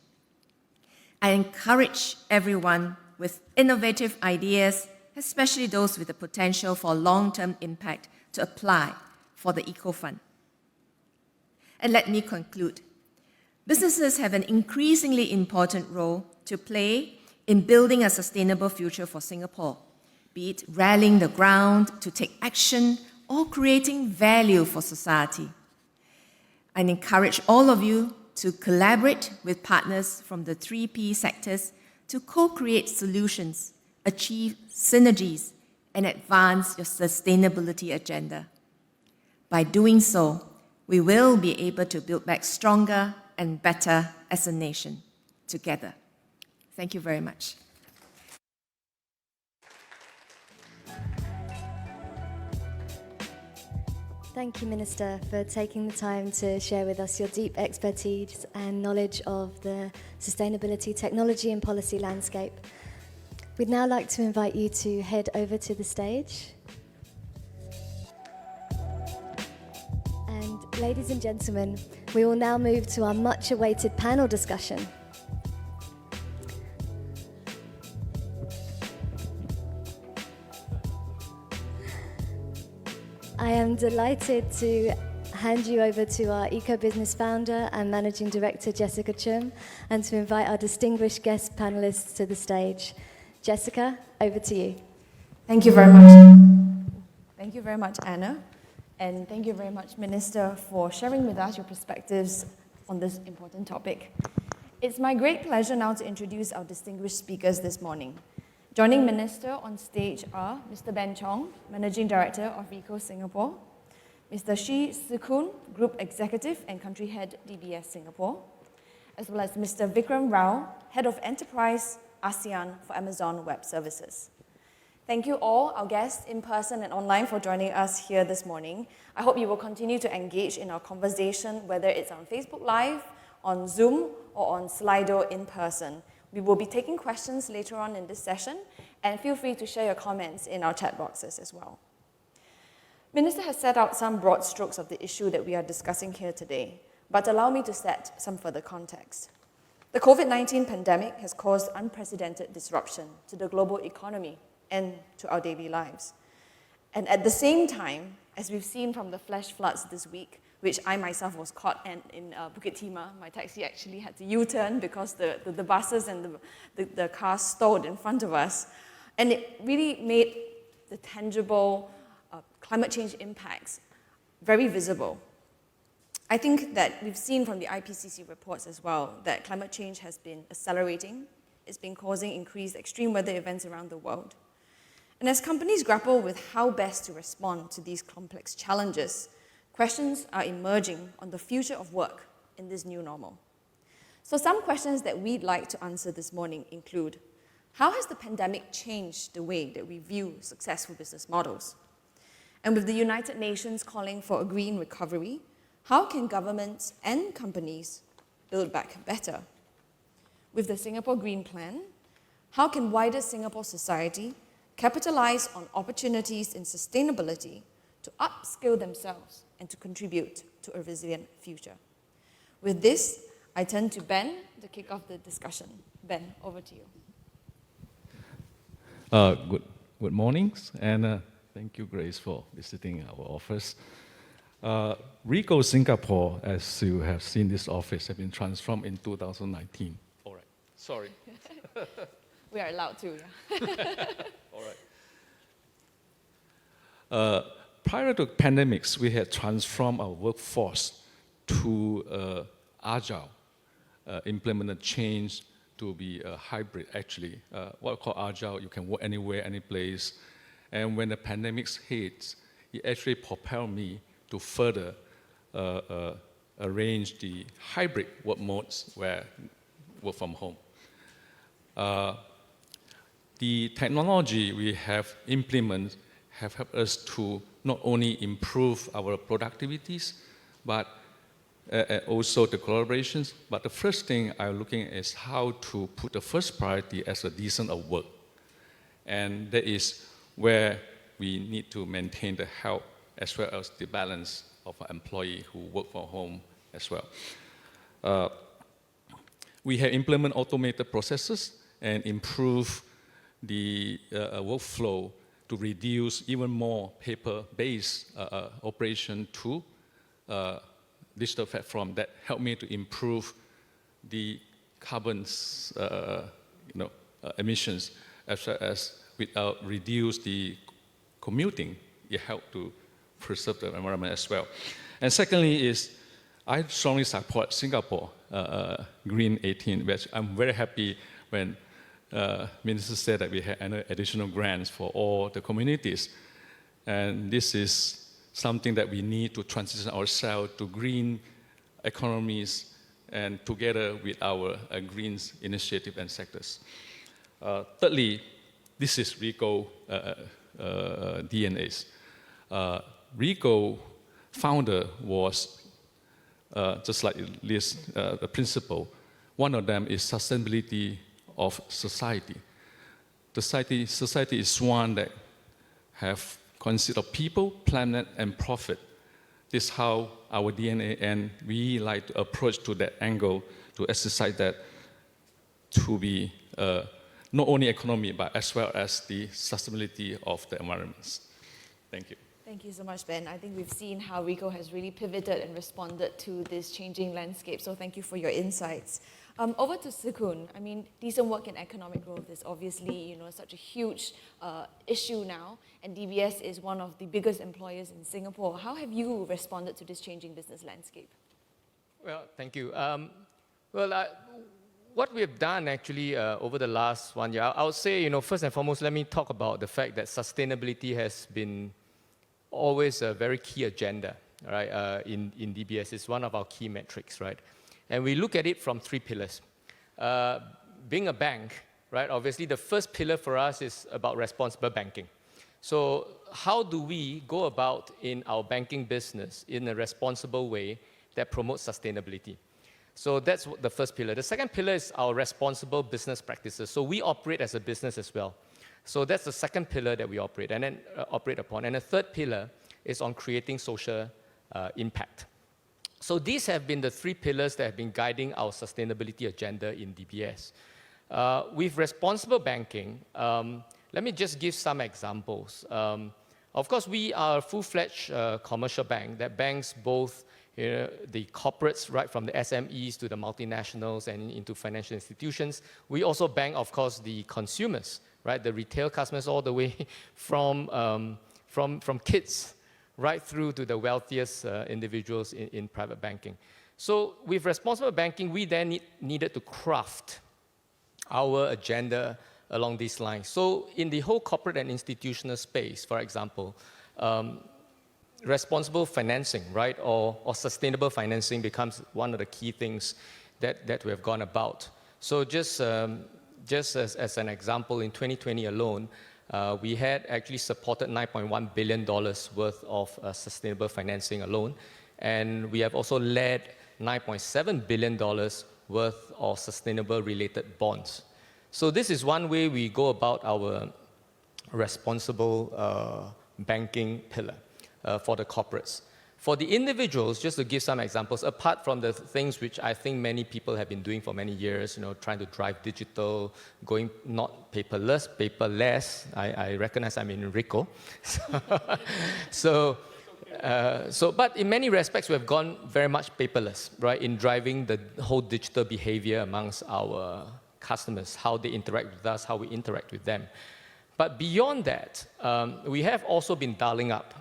I encourage everyone with innovative ideas, especially those with the potential for long-term impact, to apply for the Eco Fund. And let me conclude. Businesses have an increasingly important role to play in building a sustainable future for Singapore, be it rallying the ground to take action or creating value for society. I encourage all of you to collaborate with partners from the 3P sectors to co-create solutions, achieve synergies, and advance your sustainability agenda. By doing so, we will be able to build back stronger and better as a nation together. Thank you very much. Thank you, Minister, for taking the time to share with us your deep expertise and knowledge of the sustainability, technology and policy landscape. We'd now like to invite you to head over to the stage. And ladies and gentlemen, we will now move to our much-awaited panel discussion. I am delighted to hand you over to our eco-business founder and managing director, Jessica Chum, and to invite our distinguished guest panelists to the stage. Jessica, over to you. Thank you very much. Thank you very much, Anna. And thank you very much, Minister, for sharing with us your perspectives on this important topic. It's my great pleasure now to introduce our distinguished speakers this morning. Joining Minister on stage are Mr. Ben Chong, Managing Director of Ricoh Singapore, Mr. Shi Sikun, Group Executive and Country Head, DBS Singapore, as well as Mr. Vikram Rao, Head of Enterprise ASEAN for Amazon Web Services. Thank you all, our guests in person and online, for joining us here this morning. I hope you will continue to engage in our conversation, whether it's on Facebook Live, on Zoom, or on Slido in person. We will be taking questions later on in this session, and feel free to share your comments in our chat boxes as well. Minister has set out some broad strokes of the issue that we are discussing here today, but allow me to set some further context. The COVID-19 pandemic has caused unprecedented disruption to the global economy and to our daily lives. And at the same time, as we've seen from the flash floods this week, which I myself was caught in Bukit Timah, my taxi actually had to U-turn because the buses and the cars stalled in front of us. And it really made the tangible climate change impacts very visible. I think that we've seen from the IPCC reports as well that climate change has been accelerating. It's been causing increased extreme weather events around the world. And as companies grapple with how best to respond to these complex challenges, questions are emerging on the future of work in this new normal. So some questions that we'd like to answer this morning include, how has the pandemic changed the way that we view successful business models? And with the United Nations calling for a green recovery, how can governments and companies build back better? With the Singapore Green Plan, how can wider Singapore society capitalize on opportunities in sustainability to upskill themselves, and to contribute to a resilient future. With this, I turn to Ben to kick off the discussion. Ben, over to you. Good mornings, and thank you, Grace, for visiting our office. Ricoh Singapore, as you have seen this office, have been transformed in 2019. All right, sorry. We are allowed to, yeah. All right. Prior to pandemics, we had transformed our workforce to agile, implemented change to be a hybrid, actually. What we call agile, you can work anywhere, any place. And when the pandemics hit, it actually propelled me to further arrange the hybrid work modes where work from home. The technology we have implemented have helped us to not only improve our productivities, but also the collaborations. But the first thing I'm looking at is how to put the first priority as a decent of work. And that is where we need to maintain the health as well as the balance of our employee who work from home as well. We have implemented automated processes and improve the workflow to reduce even more paper-based operation to digital platform that help me to improve the carbon emissions as well as reduce the commuting. It help to preserve the environment as well. And secondly is, I strongly support Singapore Green 18, which I'm very happy when Minister said that we had additional grants for all the communities. And this is something that we need to transition ourselves to green economies and together with our green initiative and sectors. Thirdly, this is Ricoh DNAs. Ricoh founder was just like list the principle. One of them is sustainability of society. Society is one that have consist of people, planet, and profit. This is how our DNA, and we like to approach to that angle to exercise that to be not only economy, but as well as the sustainability of the environments. Thank you. Thank you so much, Ben. I think we've seen how Ricoh has really pivoted and responded to this changing landscape, so thank you for your insights. Over to Sikun. I mean, decent work and economic growth is obviously, such a huge issue now, and DBS is one of the biggest employers in Singapore. How have you responded to this changing business landscape? Well, thank you. What we have done actually over the last 1 year, I would say, first and foremost, let me talk about the fact that sustainability has been always a very key agenda, right? In DBS, it's one of our key metrics, right? And we look at it from 3 pillars. Being a bank, right? Obviously, the first pillar for us is about responsible banking. So how do we go about in our banking business in a responsible way that promotes sustainability? So that's the first pillar. The second pillar is our responsible business practices. So we operate as a business as well. So that's the second pillar that we operate upon. And the third pillar is on creating social impact. So these have been the 3 pillars that have been guiding our sustainability agenda in DBS. With responsible banking, let me just give some examples. Of course, we are a full-fledged commercial bank that banks both the corporates, right from the SMEs to the multinationals and into financial institutions. We also bank, of course, the consumers, right, the retail customers all the way from kids right through to the wealthiest individuals in private banking. So with responsible banking, we then needed to craft our agenda along these lines. So in the whole corporate and institutional space, for example, responsible financing, right, or sustainable financing becomes one of the key things that we have gone about. So just as an example, in 2020 alone, we had actually supported $9.1 billion worth of sustainable financing alone. And we have also led $9.7 billion worth of sustainable related bonds. So this is one way we go about our responsible banking pillar. for the corporates. For the individuals, just to give some examples, apart from the things which I think many people have been doing for many years, trying to drive digital, going not paperless. I recognize I'm in Ricoh. But in many respects, we have gone very much paperless, right, in driving the whole digital behavior amongst our customers, how they interact with us, how we interact with them. But beyond that, we have also been dialing up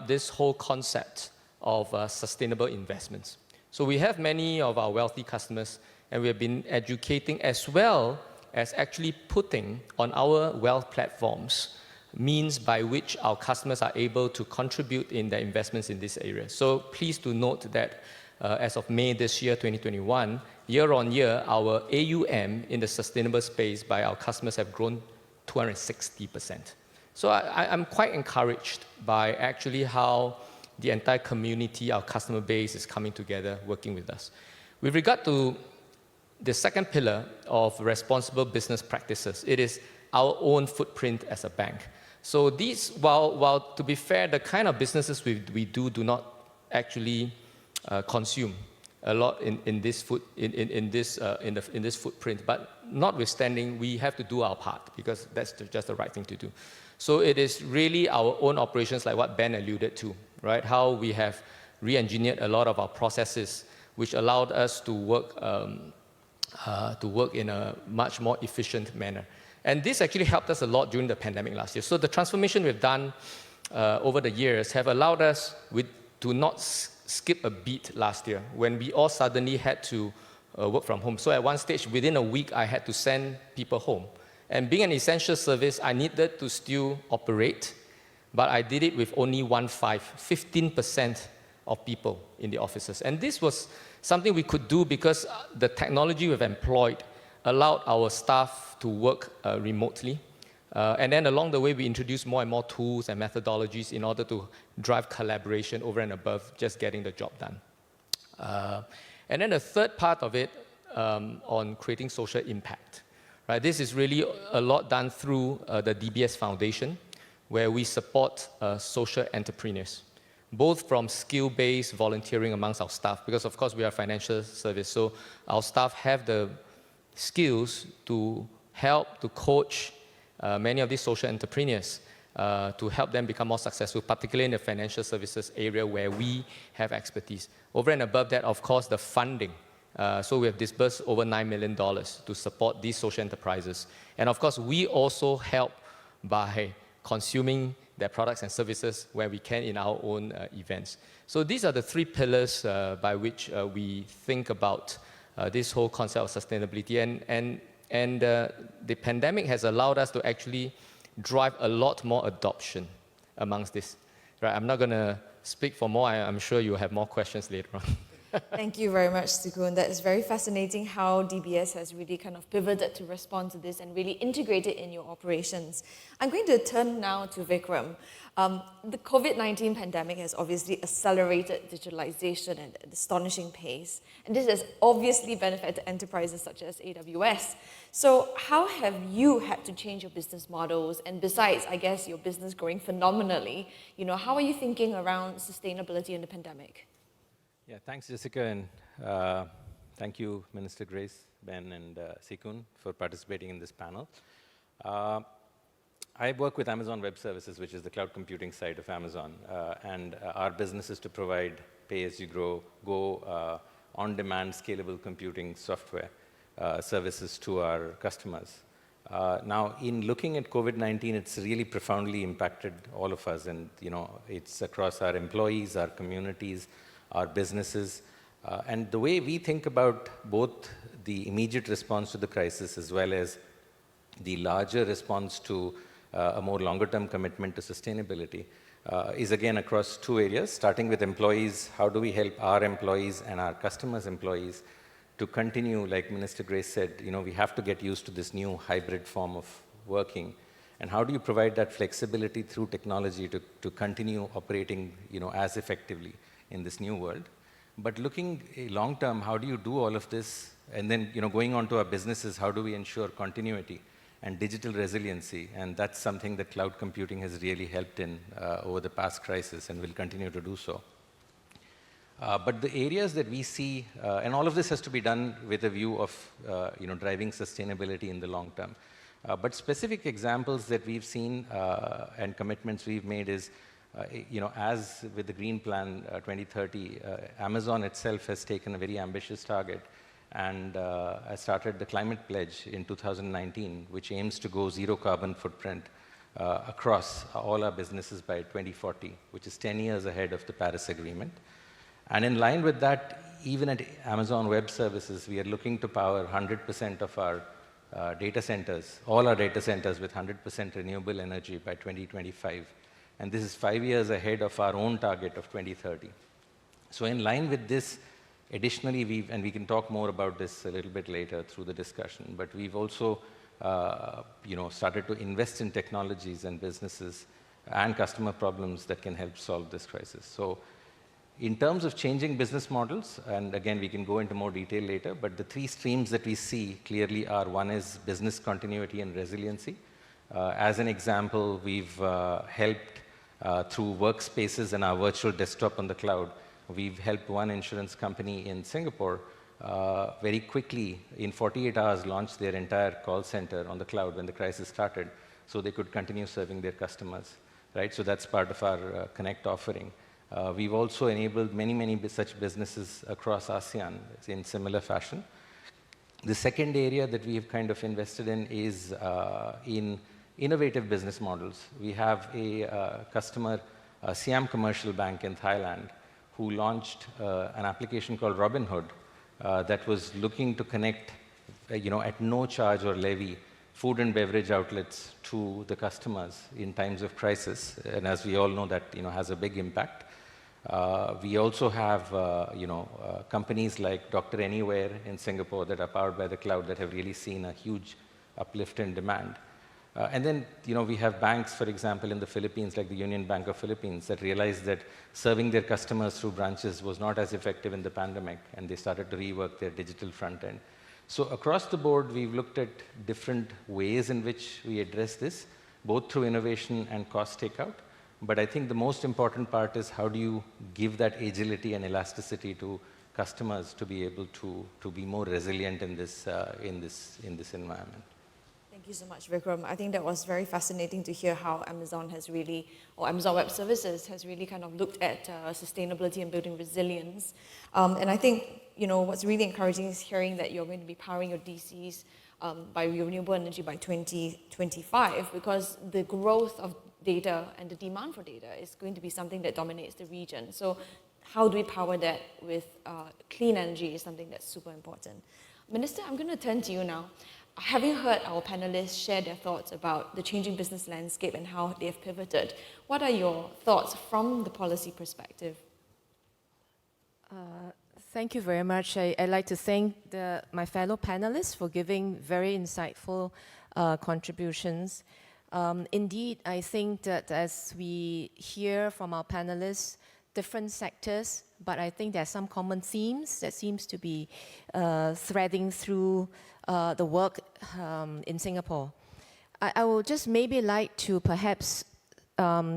this whole concept of sustainable investments. So we have many of our wealthy customers, and we have been educating as well as actually putting on our wealth platforms means by which our customers are able to contribute in their investments in this area. So please do note that as of May this year, 2021, year on year, our AUM in the sustainable space by our customers have grown 260%. So I'm quite encouraged by actually how the entire community, our customer base, is coming together, working with us. With regard to the second pillar of responsible business practices, it is our own footprint as a bank. So these, while to be fair, the kind of businesses we do not actually consume a lot in this footprint, but notwithstanding, we have to do our part because that's just the right thing to do. So it is really our own operations, like what Ben alluded to, right? How we have re-engineered a lot of our processes, which allowed us to work in a much more efficient manner. And this actually helped us a lot during the pandemic last year. So the transformation we've done over the years have allowed us to not skip a beat last year when we all suddenly had to work from home. So at one stage, within a week, I had to send people home. And being an essential service, I needed to still operate, but I did it with only 15% of people in the offices. And this was something we could do because the technology we've employed allowed our staff to work remotely. And then along the way, we introduced more and more tools and methodologies in order to drive collaboration over and above just getting the job done. And then the third part of it on creating social impact. Right? This is really a lot done through the DBS Foundation, where we support social entrepreneurs, both from skill-based volunteering amongst our staff, because of course we are a financial service, so our staff have the skills to help to coach many of these social entrepreneurs to help them become more successful, particularly in the financial services area where we have expertise. Over and above that, of course, the funding. So we have disbursed over $9 million to support these social enterprises. And of course, we also help by consuming their products and services where we can in our own events. So these are the three pillars by which we think about this whole concept of sustainability. And the pandemic has allowed us to actually drive a lot more adoption amongst this. Right? I'm not going to speak for more. I'm sure you'll have more questions later on. Thank you very much, Sukun. That is very fascinating how DBS has really kind of pivoted to respond to this and really integrate it in your operations. I'm going to turn now to Vikram. The COVID-19 pandemic has obviously accelerated digitalization at an astonishing pace, and this has obviously benefited enterprises such as AWS. So how have you had to change your business models? And besides, I guess, your business growing phenomenally, how are you thinking around sustainability in the pandemic? Yeah, thanks, Jessica, and thank you, Minister Grace, Ben, and Sikun for participating in this panel. I work with Amazon Web Services, which is the cloud computing side of Amazon, and our business is to provide pay-as-you-go, on-demand, scalable computing software services to our customers. Now, in looking at COVID-19, it's really profoundly impacted all of us, and it's across our employees, our communities, our businesses. And the way we think about both the immediate response to the crisis as well as the larger response to a more longer-term commitment to sustainability is again across two areas, starting with employees. How do we help our employees and our customers' employees to continue, like Minister Grace said, we have to get used to this new hybrid form of working. And how do you provide that flexibility through technology to continue operating as effectively in this new world? But looking long term, how do you do all of this? And then going on to our businesses, how do we ensure continuity? and digital resiliency, and that's something that cloud computing has really helped in over the past crisis and will continue to do so. But the areas that we see, and all of this has to be done with a view of driving sustainability in the long term. But specific examples that we've seen and commitments we've made is, as with the Green Plan 2030, Amazon itself has taken a very ambitious target and has started the Climate Pledge in 2019, which aims to go zero carbon footprint across all our businesses by 2040, which is 10 years ahead of the Paris Agreement. And in line with that, even at Amazon Web Services, we are looking to power 100% of our data centers, all our data centers with 100% renewable energy by 2025. And this is 5 years ahead of our own target of 2030. So in line with this, additionally, and we can talk more about this a little bit later through the discussion, but we've also started to invest in technologies and businesses and customer problems that can help solve this crisis. So in terms of changing business models, and again, we can go into more detail later, but the three streams that we see clearly are, one is business continuity and resiliency. As an example, we've helped through workspaces and our virtual desktop on the cloud. We've helped one insurance company in Singapore very quickly, in 48 hours, launch their entire call center on the cloud when the crisis started, so they could continue serving their customers, right? So that's part of our Connect offering. We've also enabled many such businesses across ASEAN in similar fashion. The second area that we have kind of invested in is in innovative business models. We have a customer, Siam Commercial Bank in Thailand, who launched an application called Robinhood that was looking to connect, at no charge or levy, food and beverage outlets to the customers in times of crisis. And as we all know, that has a big impact. We also have companies like Dr. Anywhere in Singapore that are powered by the cloud that have really seen a huge uplift in demand. And then we have banks, for example, in the Philippines, like the Union Bank of Philippines, that realized that serving their customers through branches was not as effective in the pandemic, and they started to rework their digital front end. So across the board, we've looked at different ways in which we address this, both through innovation and cost takeout. But I think the most important part is how do you give that agility and elasticity to customers to be able to be more resilient in this environment. Thank you so much, Vikram. I think that was very fascinating to hear how Amazon has really, or Amazon Web Services has really kind of looked at sustainability and building resilience. And I think, what's really encouraging is hearing that you're going to be powering your DCs by renewable energy by 2025, because the growth of data and the demand for data is going to be something that dominates the region. So how do we power that with clean energy is something that's super important. Minister, I'm going to turn to you now. Having heard our panelists share their thoughts about the changing business landscape and how they've pivoted, what are your thoughts from the policy perspective? Thank you very much. I'd like to thank my fellow panelists for giving very insightful contributions. Indeed, I think that as we hear from our panelists, different sectors, but I think there are some common themes that seems to be threading through the work in Singapore. I will just maybe like to perhaps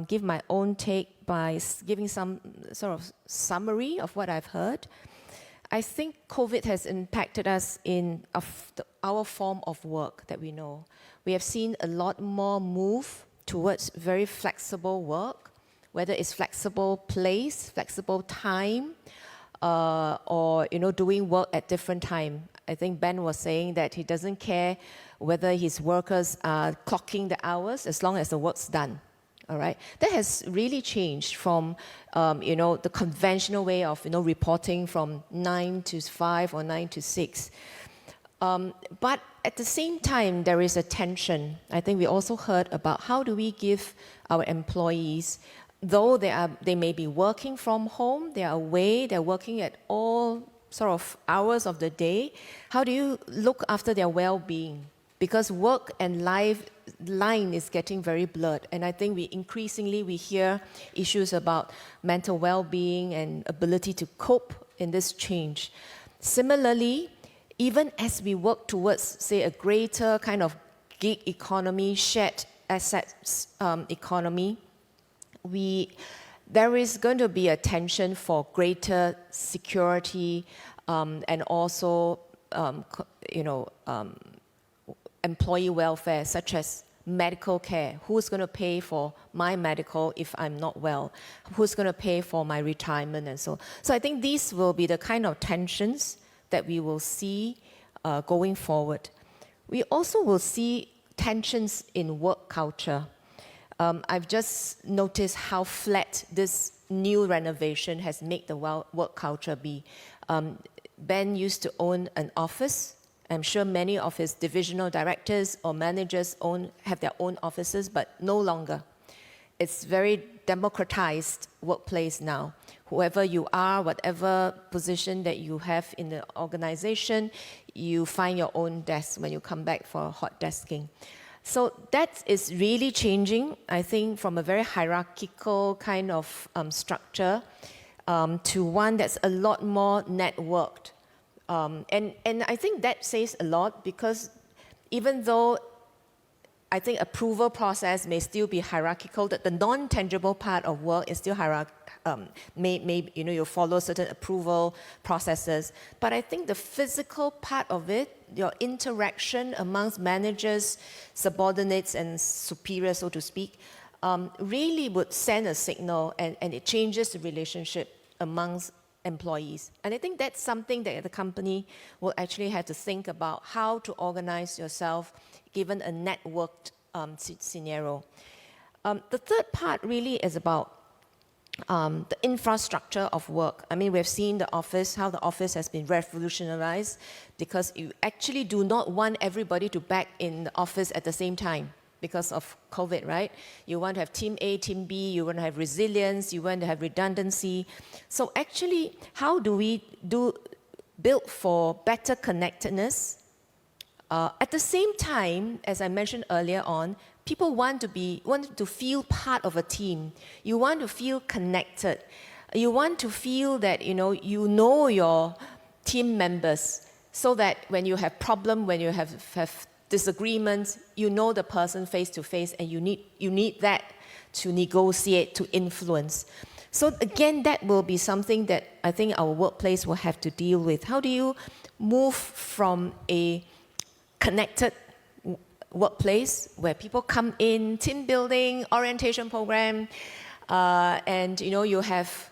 give my own take by giving some sort of summary of what I've heard. I think COVID has impacted us in our form of work that we know. We have seen a lot more move towards very flexible work, whether it's flexible place, flexible time, or doing work at different time. I think Ben was saying that he doesn't care whether his workers are clocking the hours as long as the work's done. All right, that has really changed from the conventional way of reporting from 9 to 5 or 9 to 6. But at the same time, there is a tension. I think we also heard about how do we give our employees, though they may be working from home, they are away, they're working at all sort of hours of the day, how do you look after their well-being? Because work and life line is getting very blurred. And I think we increasingly hear issues about mental well-being and ability to cope in this change. Similarly, even as we work towards, say, a greater kind of gig economy, shared assets economy, there is going to be a tension for greater security and also, employee welfare, such as medical care. Who's going to pay for my medical if I'm not well? Who's going to pay for my retirement and so on? So I think these will be the kind of tensions that we will see going forward. We also will see tensions in work culture. I've just noticed how flat this new renovation has made the work culture be. Ben used to own an office. I'm sure many of his divisional directors or managers have their own offices, but no longer. It's very democratized workplace now. Whoever you are, whatever position that you have in the organization, you find your own desk when you come back for hot desking. So that is really changing, I think, from a very hierarchical kind of structure to one that's a lot more networked. And I think that says a lot, because even though I think approval process may still be hierarchical, that the non-tangible part of work is still hierarchical. You follow certain approval processes. But I think the physical part of it, your interaction amongst managers, subordinates, and superiors, so to speak, really would send a signal, and it changes the relationship amongst employees. And I think that's something that the company will actually have to think about, how to organize yourself given a networked scenario. The third part really is about the infrastructure of work. I mean, we've seen the office, how the office has been revolutionized, because you actually do not want everybody to back in the office at the same time because of COVID, right? You want to have team A, team B, you want to have resilience, you want to have redundancy. So actually, how do we build for better connectedness? At the same time, as I mentioned earlier on, people want to feel part of a team. You want to feel connected. You want to feel that you know your team members, so that when you have problem, when you have disagreements, you know the person face to face, and you need that to negotiate, to influence. So again, that will be something that I think our workplace will have to deal with. How do you move from a connected workplace where people come in, team building, orientation program, and you have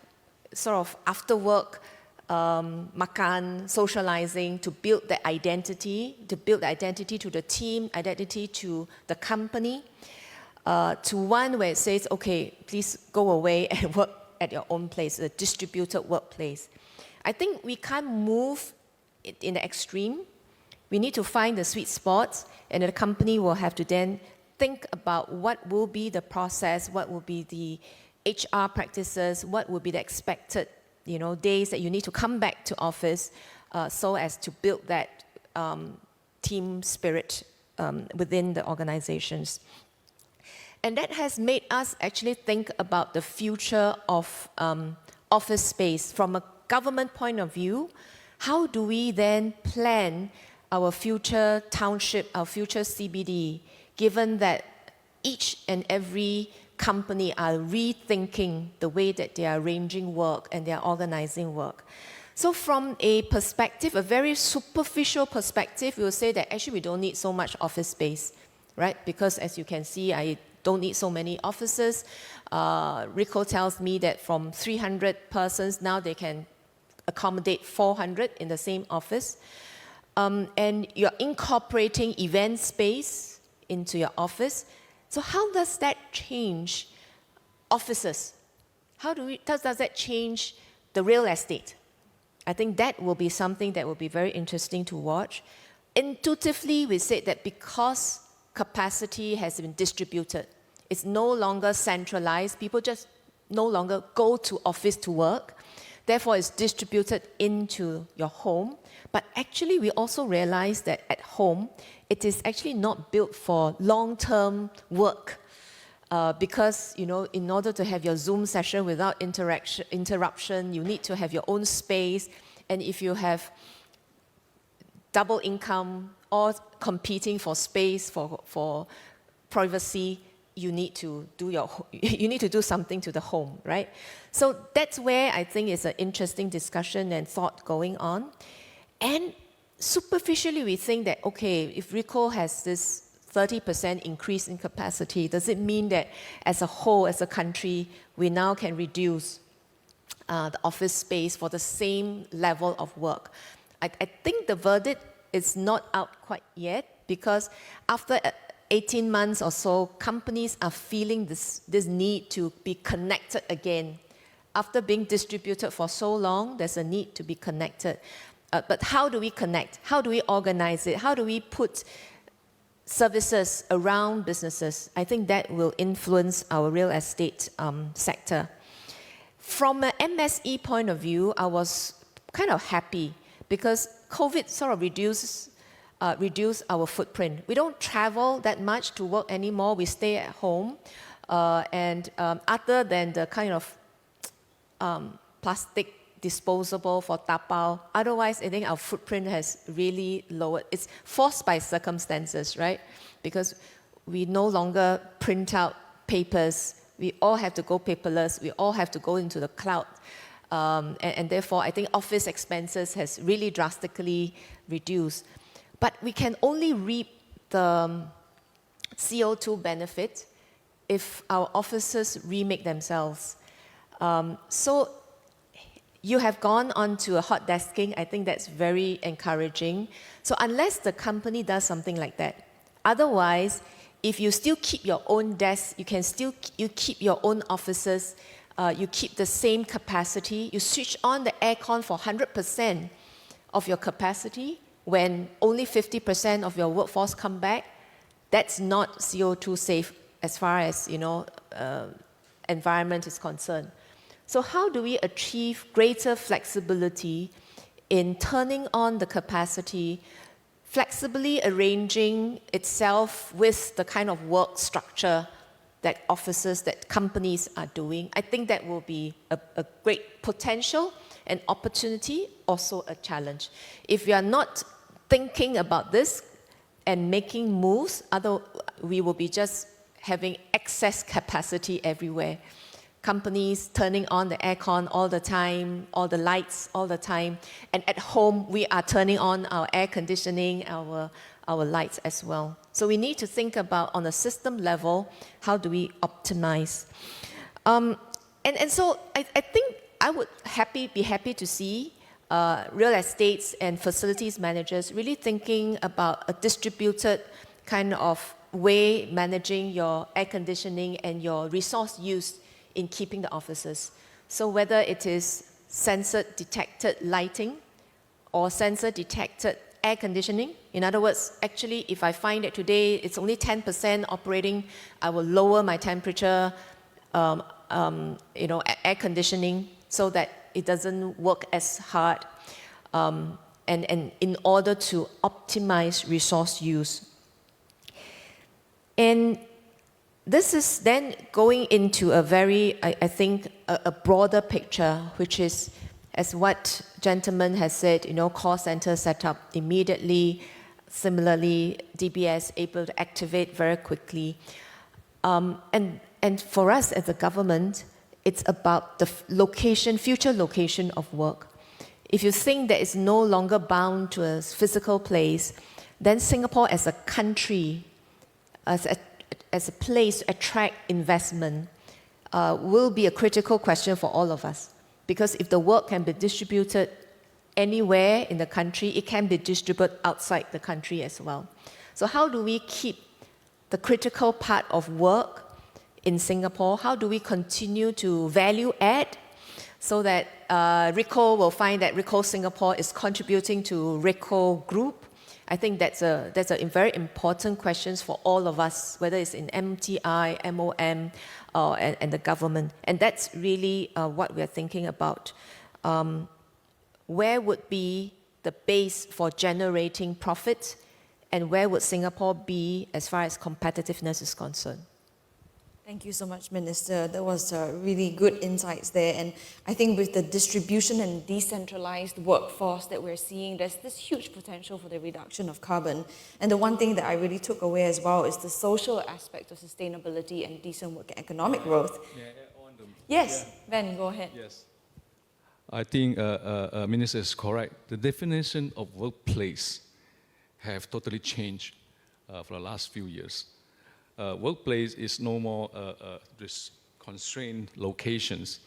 sort of after work makan, socializing, to build the identity, to the team, identity to the company, to one where it says, okay, please go away and work at your own place, a distributed workplace. I think we can't move in the extreme. We need to find the sweet spots, and the company will have to then think about what will be the process, what will be the HR practices, what will be the expected days that you need to come back to office, so as to build that team spirit within the organizations. And that has made us actually think about the future of office space from a government point of view. How do we then plan our future township, our future CBD, given that each and every company are rethinking the way that they are arranging work and they are organizing work. So from a perspective, a very superficial perspective, we will say that actually we don't need so much office space, right? Because as you can see, I don't need so many offices. Ricoh tells me that from 300 persons, now they can accommodate 400 in the same office. And you're incorporating event space into your office. So how does that change offices? Does that change the real estate? I think that will be something that will be very interesting to watch. Intuitively, we said that because capacity has been distributed, it's no longer centralized. People just no longer go to office to work. Therefore, it's distributed into your home. But actually, we also realize that at home, it is actually not built for long-term work. Because, in order to have your Zoom session without interruption, you need to have your own space. And if you have double income all competing for space, for privacy, you need to do something to the home, right? So that's where I think is an interesting discussion and thought going on. And superficially, we think that, okay, if Ricoh has this 30% increase in capacity, does it mean that as a whole, as a country, we now can reduce the office space for the same level of work? I think the verdict is not out quite yet, because after 18 months or so, companies are feeling this need to be connected again. After being distributed for so long, there's a need to be connected. But how do we connect? How do we organize it? How do we put services around businesses? I think that will influence our real estate sector. From an MSE point of view, I was kind of happy because COVID sort of reduced our footprint. We don't travel that much to work anymore. We stay at home. And other than the kind of plastic disposable for tapao, otherwise I think our footprint has really lowered. It's forced by circumstances, right? Because we no longer print out papers. We all have to go paperless. We all have to go into the cloud. And therefore, I think office expenses has really drastically reduced. But we can only reap the CO2 benefit if our offices remake themselves. So you have gone on to a hot desking. I think that's very encouraging. So unless the company does something like that, otherwise, if you still keep your own desk, you keep your own offices, you keep the same capacity, you switch on the aircon for 100% of your capacity when only 50% of your workforce come back, that's not CO2 safe as far as environment is concerned. So how do we achieve greater flexibility in turning on the capacity, flexibly arranging itself with the kind of work structure that offices, that companies are doing? I think that will be a great potential, an opportunity, also a challenge. If we are not thinking about this and making moves, we will be just having excess capacity everywhere. Companies turning on the aircon all the time, all the lights all the time. And at home, we are turning on our air conditioning, our lights as well. So we need to think about, on a system level, how do we optimize? And so I think I would be happy to see real estates and facilities managers really thinking about a distributed kind of way managing your air conditioning and your resource use in keeping the offices. So whether it is sensor-detected lighting or sensor-detected air conditioning. In other words, actually, if I find that today it's only 10% operating, I will lower my temperature, air conditioning, so that it doesn't work as hard, and in order to optimize resource use. And this is then going into a very, I think, a broader picture, which is, as what gentleman has said, call center set up immediately. Similarly, DBS able to activate very quickly. And for us as a government, it's about the future location of work. If you think that it's no longer bound to a physical place, then Singapore as a country, as a place to attract investment, will be a critical question for all of us. Because if the work can be distributed anywhere in the country, it can be distributed outside the country as well. So how do we keep the critical part of work in Singapore? How do we continue to value add so that Ricoh will find that Ricoh Singapore is contributing to Ricoh Group? I think that's a very important question for all of us, whether it's in MTI, MOM, and the government. And that's really what we're thinking about. Where would be the base for generating profit, and where would Singapore be as far as competitiveness is concerned? Thank you so much, Minister. That was really good insights there. And I think with the distribution and decentralized workforce that we're seeing, there's this huge potential for the reduction of carbon. And the one thing that I really took away as well is the social aspect of sustainability and decent work and economic growth. Yes, Ben, go ahead. Yes. I think Minister is correct. The definition of workplace have totally changed for the last few years. Workplace is no more this constrained locations.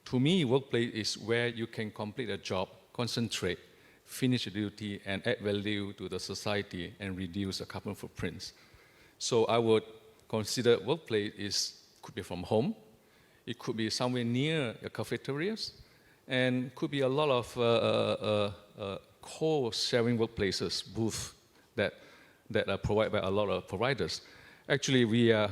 To me, workplace is where you can complete a job, concentrate, finish a duty, and add value to the society and reduce the carbon footprints. So I would consider workplace could be from home, it could be somewhere near your cafeterias, and could be a lot of co-sharing workplaces, booths that are provided by a lot of providers. Actually, I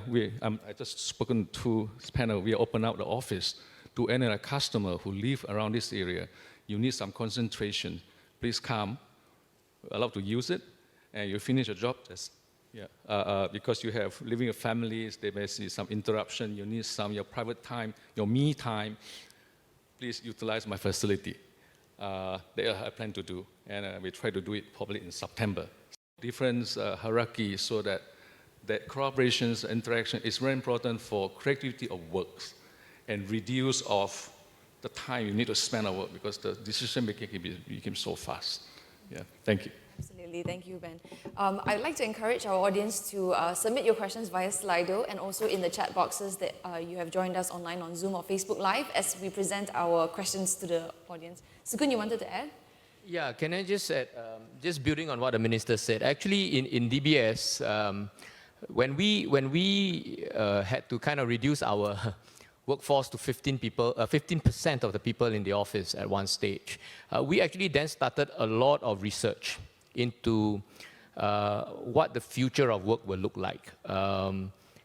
just spoken to this panel. We open up the office to any other customer who live around this area. You need some concentration. Please come, allowed to use it, and you finish your job. Because you have living with families, there may be some interruption. You need your private time, your me time. Please utilize my facility. That I plan to do, and we try to do it probably in September. Different hierarchy so that collaborations, interaction is very important for creativity of works and reduce of the time you need to spend on work because the decision making became so fast. Yeah, thank you. Absolutely, thank you, Ben. I'd like to encourage our audience to submit your questions via Slido and also in the chat boxes that you have joined us online on Zoom or Facebook Live as we present our questions to the audience. Sukun, you wanted to add? Yeah, can I just add, just building on what the Minister said, actually in DBS, when we had to kind of reduce our workforce to 15% of the people in the office at one stage, we actually then started a lot of research into what the future of work will look like.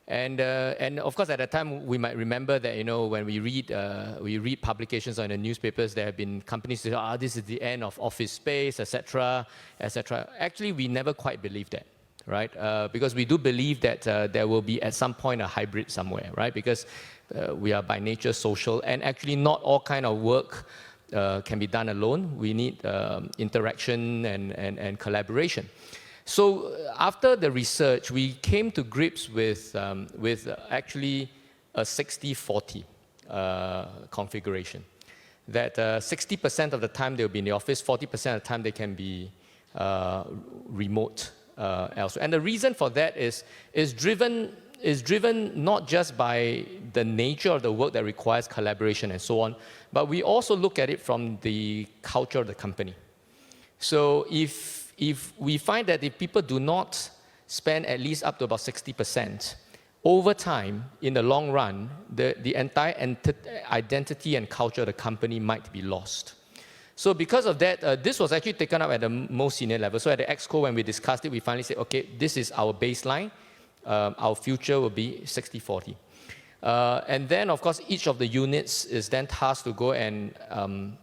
And of course, at that time, we might remember that, when we read publications on the newspapers, there have been companies that say, this is the end of office space, etc., etc. Actually, we never quite believed that, right? Because we do believe that there will be at some point a hybrid somewhere, right? Because we are by nature social, and actually not all kind of work can be done alone. We need interaction and collaboration. So after the research, we came to grips with actually a 60-40 configuration. That 60% of the time they'll be in the office, 40% of the time they can be remote elsewhere. And the reason for that is driven not just by the nature of the work that requires collaboration and so on, but we also look at it from the culture of the company. So if we find that if people do not spend at least up to about 60%, over time, in the long run, the entire identity and culture of the company might be lost. So because of that, this was actually taken up at the most senior level. So at the EXCO, when we discussed it, we finally said, okay, this is our baseline. Our future will be 60-40. And then, of course, each of the units is then tasked to go and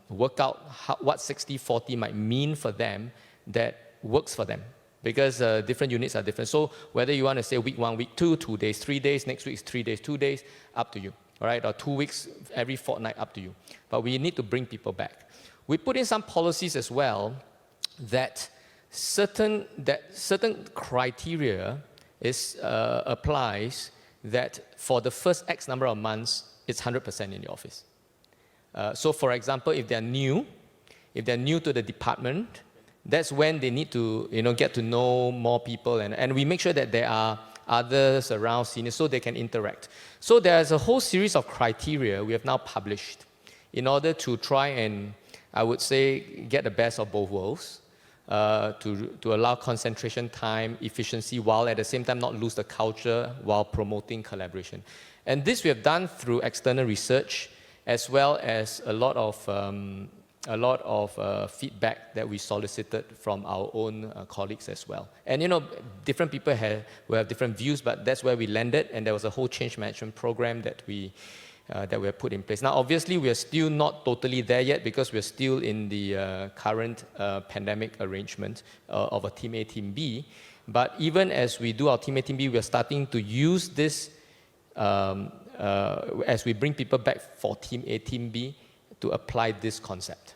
work out what 60-40 might mean for them that works for them, because different units are different. So whether you want to say week 1, week 2, 2 days, 3 days, next week is 3 days, 2 days, up to you, all right? Or 2 weeks, every fortnight, up to you. But we need to bring people back. We put in some policies as well that certain criteria applies that for the first X number of months, it's 100% in the office. So for example, if they're new to the department, that's when they need to get to know more people, and we make sure that there are others around seniors so they can interact. So there's a whole series of criteria we have now published in order to try and, I would say, get the best of both worlds, to allow concentration time, efficiency, while at the same time not lose the culture while promoting collaboration. And this we have done through external research as well as a lot of feedback that we solicited from our own colleagues as well. And different people will have different views, but that's where we landed, and there was a whole change management program that we have put in place. Now, obviously, we are still not totally there yet because we're still in the current pandemic arrangement of a Team A, Team B. But even as we do our Team A, Team B, we are starting to use this as we bring people back for Team A, Team B, to apply this concept.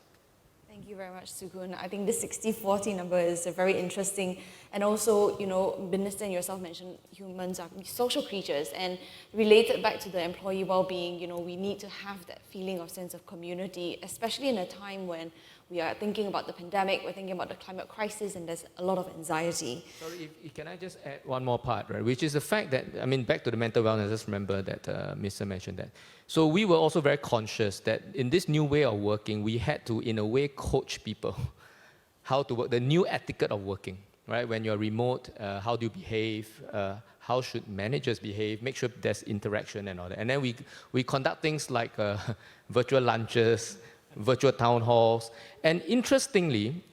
Thank you very much, Sukun. I think this 60-40 number is very interesting. And also, Minister and yourself mentioned humans are social creatures, and related back to the employee well-being, we need to have that feeling of sense of community, especially in a time when we are thinking about the pandemic, we're thinking about the climate crisis, and there's a lot of anxiety. Sorry, can I just add one more part, right? Which is the fact that, back to the mental wellness, just remember that Mr. mentioned that. So we were also very conscious that in this new way of working, we had to, in a way, coach people how to work, the new etiquette of working, right? When you're remote, how do you behave? How should managers behave? Make sure there's interaction and all that. And then we conduct things like virtual lunches, virtual town halls. And interestingly,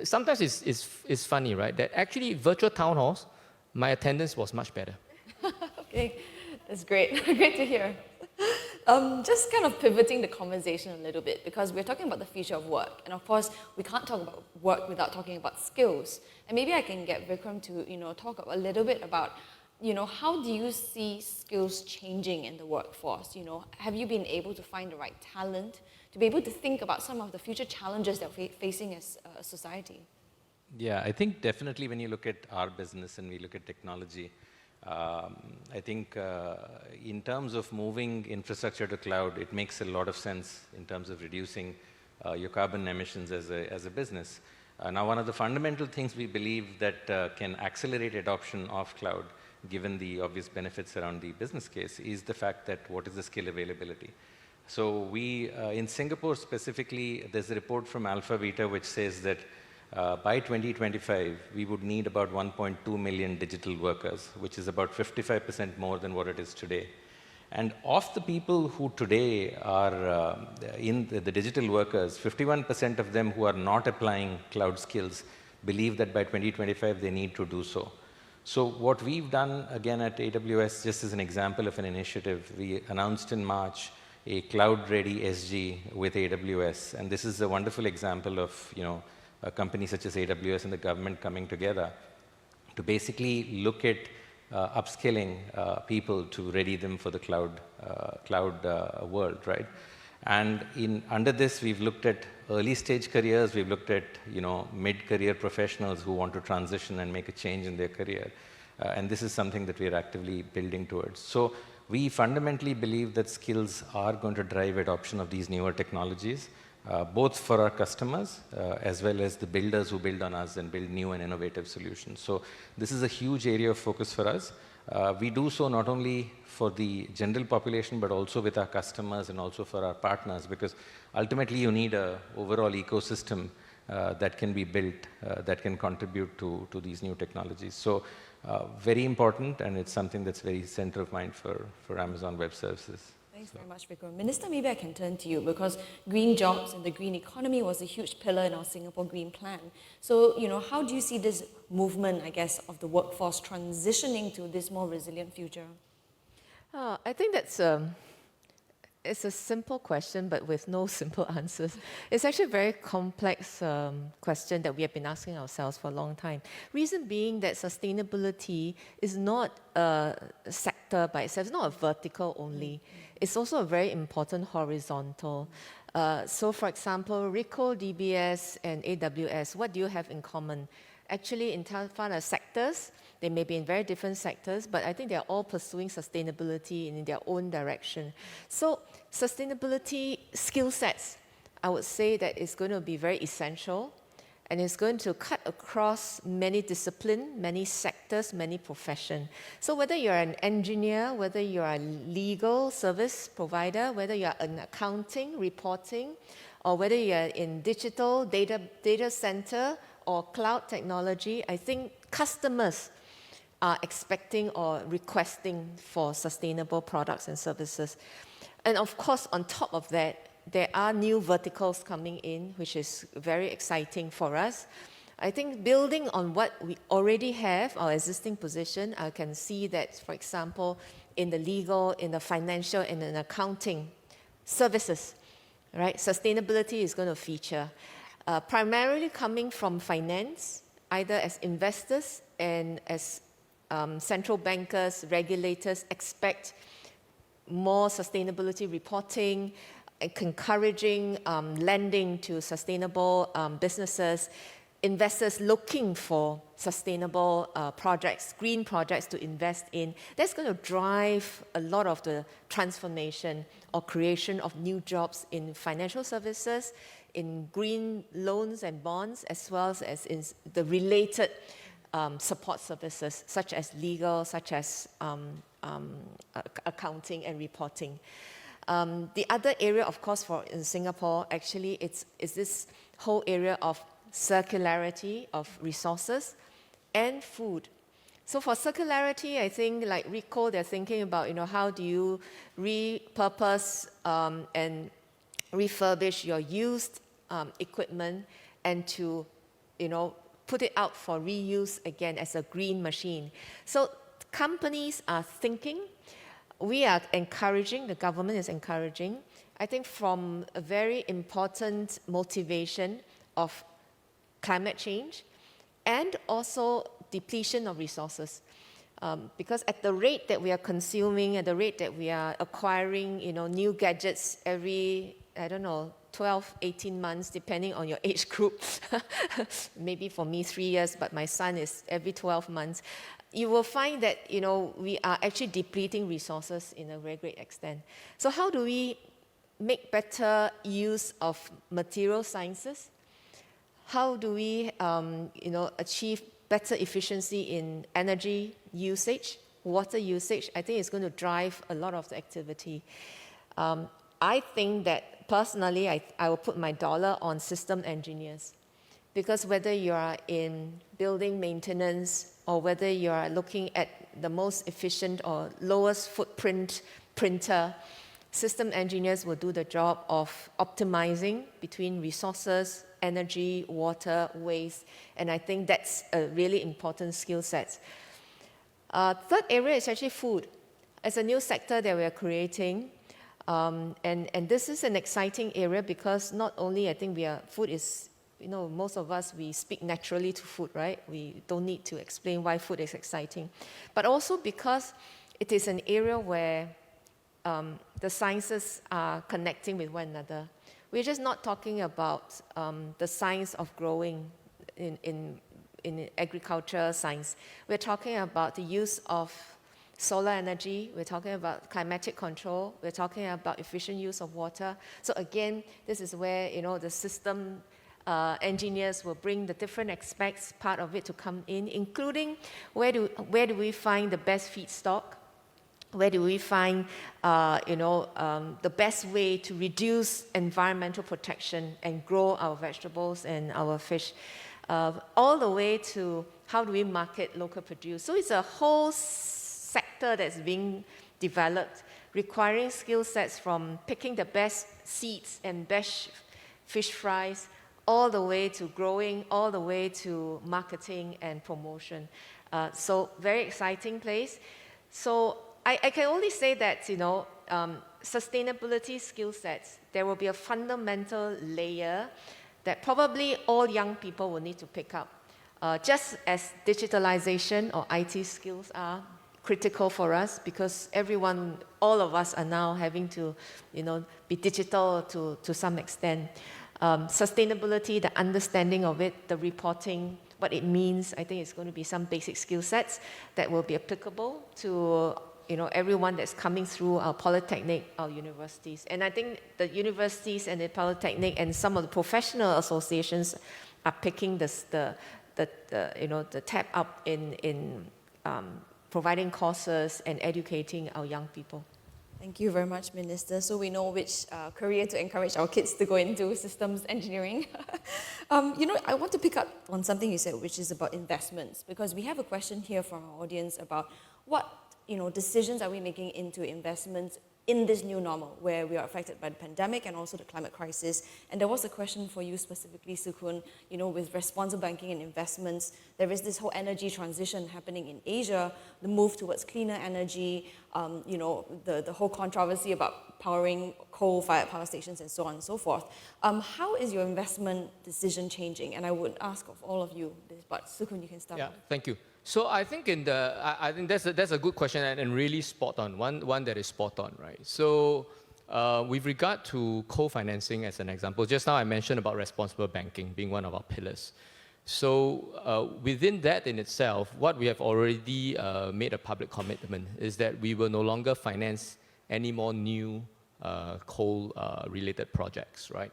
sometimes it's funny, right? That actually virtual town halls, my attendance was much better. Okay, that's great. Great to hear. Just kind of pivoting the conversation a little bit, because we're talking about the future of work. And of course, we can't talk about work without talking about skills. And maybe I can get Vikram to, talk a little bit about, how do you see skills changing in the workforce? Have you been able to find the right talent to be able to think about some of the future challenges that we're facing as a society? Yeah, I think definitely when you look at our business and we look at technology, I think in terms of moving infrastructure to cloud, it makes a lot of sense in terms of reducing your carbon emissions as a business. Now, one of the fundamental things we believe that can accelerate adoption of cloud, given the obvious benefits around the business case, is the fact that what is the skill availability. So we, in Singapore specifically, there's a report from Alpha Vita which says that by 2025, we would need about 1.2 million digital workers, which is about 55% more than what it is today. And of the people who today are in the digital workers, 51% of them who are not applying cloud skills believe that by 2025 they need to do so. So what we've done, again at AWS, just as an example of an initiative, we announced in March a cloud-ready SG with AWS. And this is a wonderful example of, a company such as AWS and the government coming together to basically look at upskilling people to ready them for the cloud world, right? And under this, we've looked at early stage careers, we've looked at mid-career professionals who want to transition and make a change in their career. And this is something that we're actively building towards. So we fundamentally believe that skills are going to drive adoption of these newer technologies, both for our customers as well as the builders who build on us and build new and innovative solutions. So this is a huge area of focus for us. We do so not only for the general population, but also with our customers and also for our partners, because ultimately you need an overall ecosystem that can be built, that can contribute to these new technologies. So very important, and it's something that's very center of mind for Amazon Web Services. Thanks very much, Vikram. Minister, maybe I can turn to you, because green jobs and the green economy was a huge pillar in our Singapore Green Plan. So, how do you see this movement, I guess, of the workforce transitioning to this more resilient future? I think it's a simple question, but with no simple answers. It's actually a very complex question that we have been asking ourselves for a long time. Reason being that sustainability is not a sector by itself, it's not a vertical only. It's also a very important horizontal. So for example, Ricoh, DBS, and AWS, what do you have in common? Actually, in terms of sectors, they may be in very different sectors, but I think they're all pursuing sustainability in their own direction. So sustainability skill sets, I would say that is going to be very essential, and it's going to cut across many disciplines, many sectors, many professions. So whether you're an engineer, whether you're a legal service provider, whether you're in accounting, reporting, or whether you're in digital, data center, or cloud technology, I think customers are expecting or requesting for sustainable products and services. And of course, on top of that, there are new verticals coming in, which is very exciting for us. I think building on what we already have, our existing position, I can see that, for example, in the legal, in the financial, and in accounting services, right? Sustainability is going to feature. Primarily coming from finance, either as investors and as central bankers, regulators expect more sustainability reporting, encouraging lending to sustainable businesses, investors looking for sustainable projects, green projects to invest in. That's going to drive a lot of the transformation or creation of new jobs in financial services, in green loans and bonds, as well as in the related support services, such as legal, such as accounting and reporting. The other area, of course, in Singapore, actually, is this whole area of circularity of resources and food. So for circularity, I think like Ricoh, they're thinking about, how do you repurpose and refurbish your used equipment and to, put it out for reuse again as a green machine. So companies are thinking, we are encouraging, the government is encouraging, I think from a very important motivation of climate change and also depletion of resources. Because at the rate that we are consuming, at the rate that we are acquiring, new gadgets every, 12, 18 months, depending on your age group. Maybe for me, 3 years, but my son is every 12 months. You will find that, we are actually depleting resources in a very great extent. So how do we make better use of material sciences? How do we, achieve better efficiency in energy usage, water usage? I think it's going to drive a lot of the activity. I think that personally, I will put my dollar on system engineers. Because whether you are in building maintenance or whether you are looking at the most efficient or lowest footprint printer, system engineers will do the job of optimizing between resources, energy, water, waste, and I think that's a really important skill set. Third area is actually food. It's a new sector that we are creating, and this is an exciting area because not only I think food is, most of us, we speak naturally to food, right? We don't need to explain why food is exciting, but also because it is an area where the sciences are connecting with one another. We're just not talking about the science of growing in agriculture science. We're talking about the use of solar energy. We're talking about climatic control. We're talking about efficient use of water. So again, this is where the system engineers will bring the different aspects, part of it to come in, including where do we find the best feedstock? Where do we find, the best way to reduce environmental protection and grow our vegetables and our fish, all the way to how do we market local produce. So it's a whole sector that's being developed, requiring skill sets from picking the best seeds and best fish fries, all the way to growing, all the way to marketing and promotion. So very exciting place. So I can only say that, sustainability skill sets, there will be a fundamental layer that probably all young people will need to pick up. Just as digitalization or IT skills are critical for us because all of us are now having to, be digital to some extent. Sustainability, the understanding of it, the reporting, what it means, I think it's going to be some basic skill sets that will be applicable to everyone that's coming through our polytechnic, our universities. And I think the universities and the polytechnic and some of the professional associations are picking the tab up in providing courses and educating our young people. Thank you very much, Minister. So we know which career to encourage our kids to go into, systems engineering. I want to pick up on something you said, which is about investments, because we have a question here from our audience about what decisions are we making into investments in this new normal where we are affected by the pandemic and also the climate crisis. And there was a question for you specifically, Sukun, with responsible banking and investments, there is this whole energy transition happening in Asia, the move towards cleaner energy, the whole controversy about powering coal-fired power stations and so on and so forth. How is your investment decision changing? And I would ask of all of you this, but Sukun, you can start. Yeah, thank you. So I think I think that's a good question and really spot on, one that is spot on, right? So with regard to co-financing as an example, just now I mentioned about responsible banking being one of our pillars. So within that in itself, what we have already made a public commitment is that we will no longer finance any more new coal-related projects, right?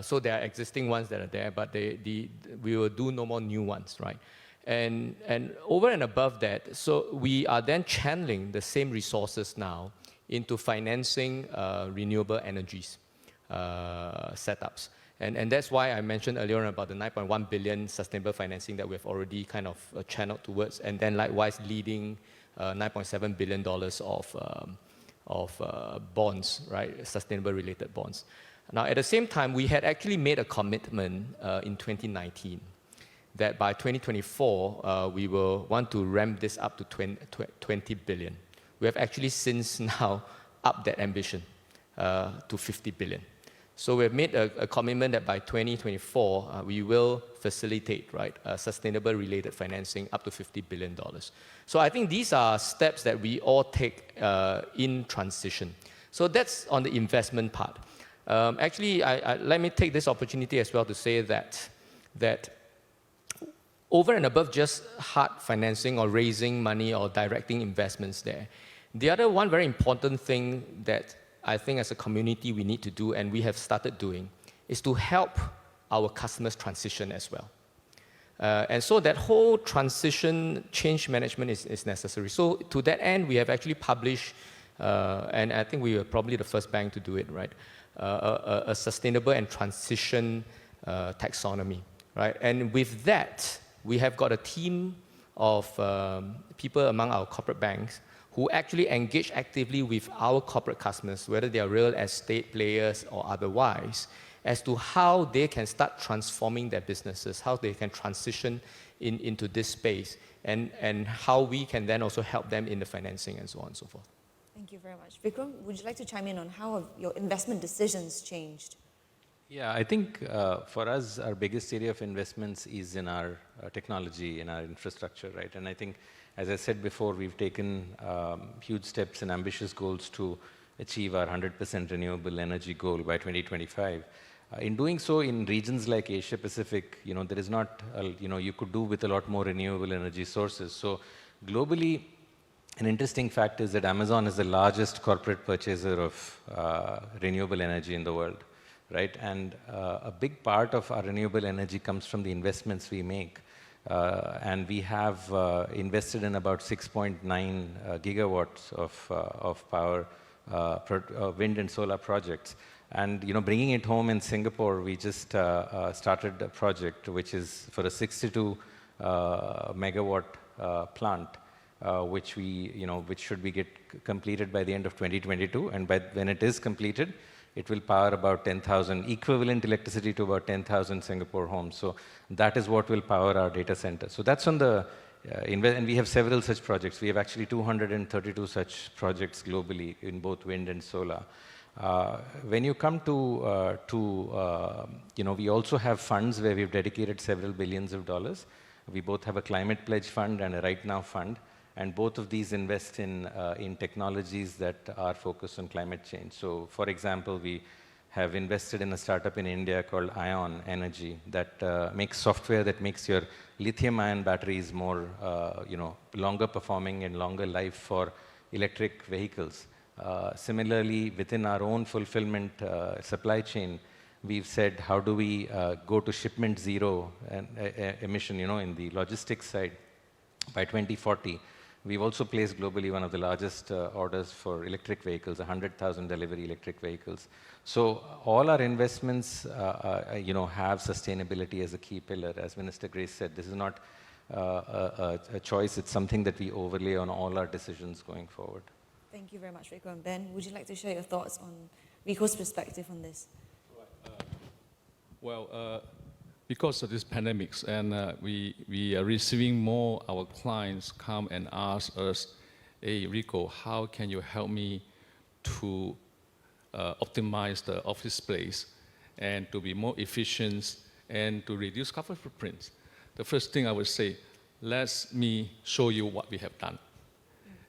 So there are existing ones that are there, but we will do no more new ones, right? And over and above that, so we are then channeling the same resources now into financing renewable energies setups. And that's why I mentioned earlier on about the 9.1 billion sustainable financing that we've already kind of channeled towards, and then likewise leading $9.7 billion of bonds, right, sustainable related bonds. Now, at the same time, we had actually made a commitment in 2019 that by 2024, we will want to ramp this up to 20 billion. We have actually since now upped that ambition to 50 billion. So we've made a commitment that by 2024, we will facilitate, right, sustainable related financing up to $50 billion. So I think these are steps that we all take in transition. So that's on the investment part. Actually, let me take this opportunity as well to say that over and above just hard financing or raising money or directing investments there, the other one very important thing that I think as a community we need to do, and we have started doing, is to help our customers transition as well. And so that whole transition change management is necessary. So to that end, we have actually published, and I think we were probably the first bank to do it, right? A sustainable and transition taxonomy, right? And with that, we have got a team of people among our corporate banks who actually engage actively with our corporate customers, whether they are real estate players or otherwise, as to how they can start transforming their businesses, how they can transition into this space, and how we can then also help them in the financing and so on and so forth. Thank you very much. Vikram, would you like to chime in on how have your investment decisions changed? Yeah, I think for us, our biggest area of investments is in our technology, in our infrastructure, right? And I think, as I said before, we've taken huge steps and ambitious goals to achieve our 100% renewable energy goal by 2025. In doing so, in regions like Asia Pacific, there is not, you could do with a lot more renewable energy sources. So globally, an interesting fact is that Amazon is the largest corporate purchaser of renewable energy in the world, right? And a big part of our renewable energy comes from the investments we make. And we have invested in about 6.9 gigawatts of power, wind and solar projects. And bringing it home in Singapore, we just started a project which is for a 62 megawatt plant, which should be get completed by the end of 2022. And when it is completed, it will power about 10,000, equivalent electricity to about 10,000 Singapore homes. So that is what will power our data center. So that's on the, and we have several such projects. We have actually 232 such projects globally in both wind and solar. When you come to we also have funds where we've dedicated several billions of dollars. We both have a climate pledge fund and a right now fund. And both of these invest in technologies that are focused on climate change. So, for example, we have invested in a startup in India called Ion Energy that makes software that makes your lithium-ion batteries more, longer performing and longer life for electric vehicles. Similarly, within our own fulfillment supply chain, we've said, how do we go to shipment zero emission, in the logistics side by 2040. We've also placed globally one of the largest orders for electric vehicles, 100,000 delivery electric vehicles. So all our investments, have sustainability as a key pillar. As Minister Grace said, this is not a choice. It's something that we overlay on all our decisions going forward. Thank you very much, Ricoh. And Ben, would you like to share your thoughts on Ricoh's perspective on this? Because of this pandemics, and we are receiving more, our clients come and ask us, hey, Ricoh, how can you help me to optimize the office space and to be more efficient and to reduce carbon footprints? The first thing I would say, let me show you what we have done.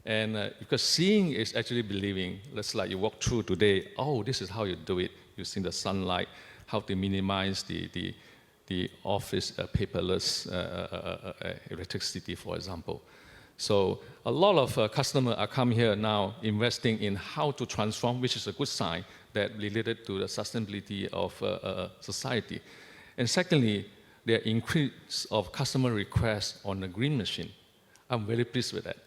And because seeing is actually believing. Let's like you walk through today, oh, this is how you do it, using the sunlight, how to minimize the office paperless electricity, for example. So a lot of customers are coming here now investing in how to transform, which is a good sign that related to the sustainability of society. And secondly, there are increase of customer requests on the green machine. I'm very pleased with that.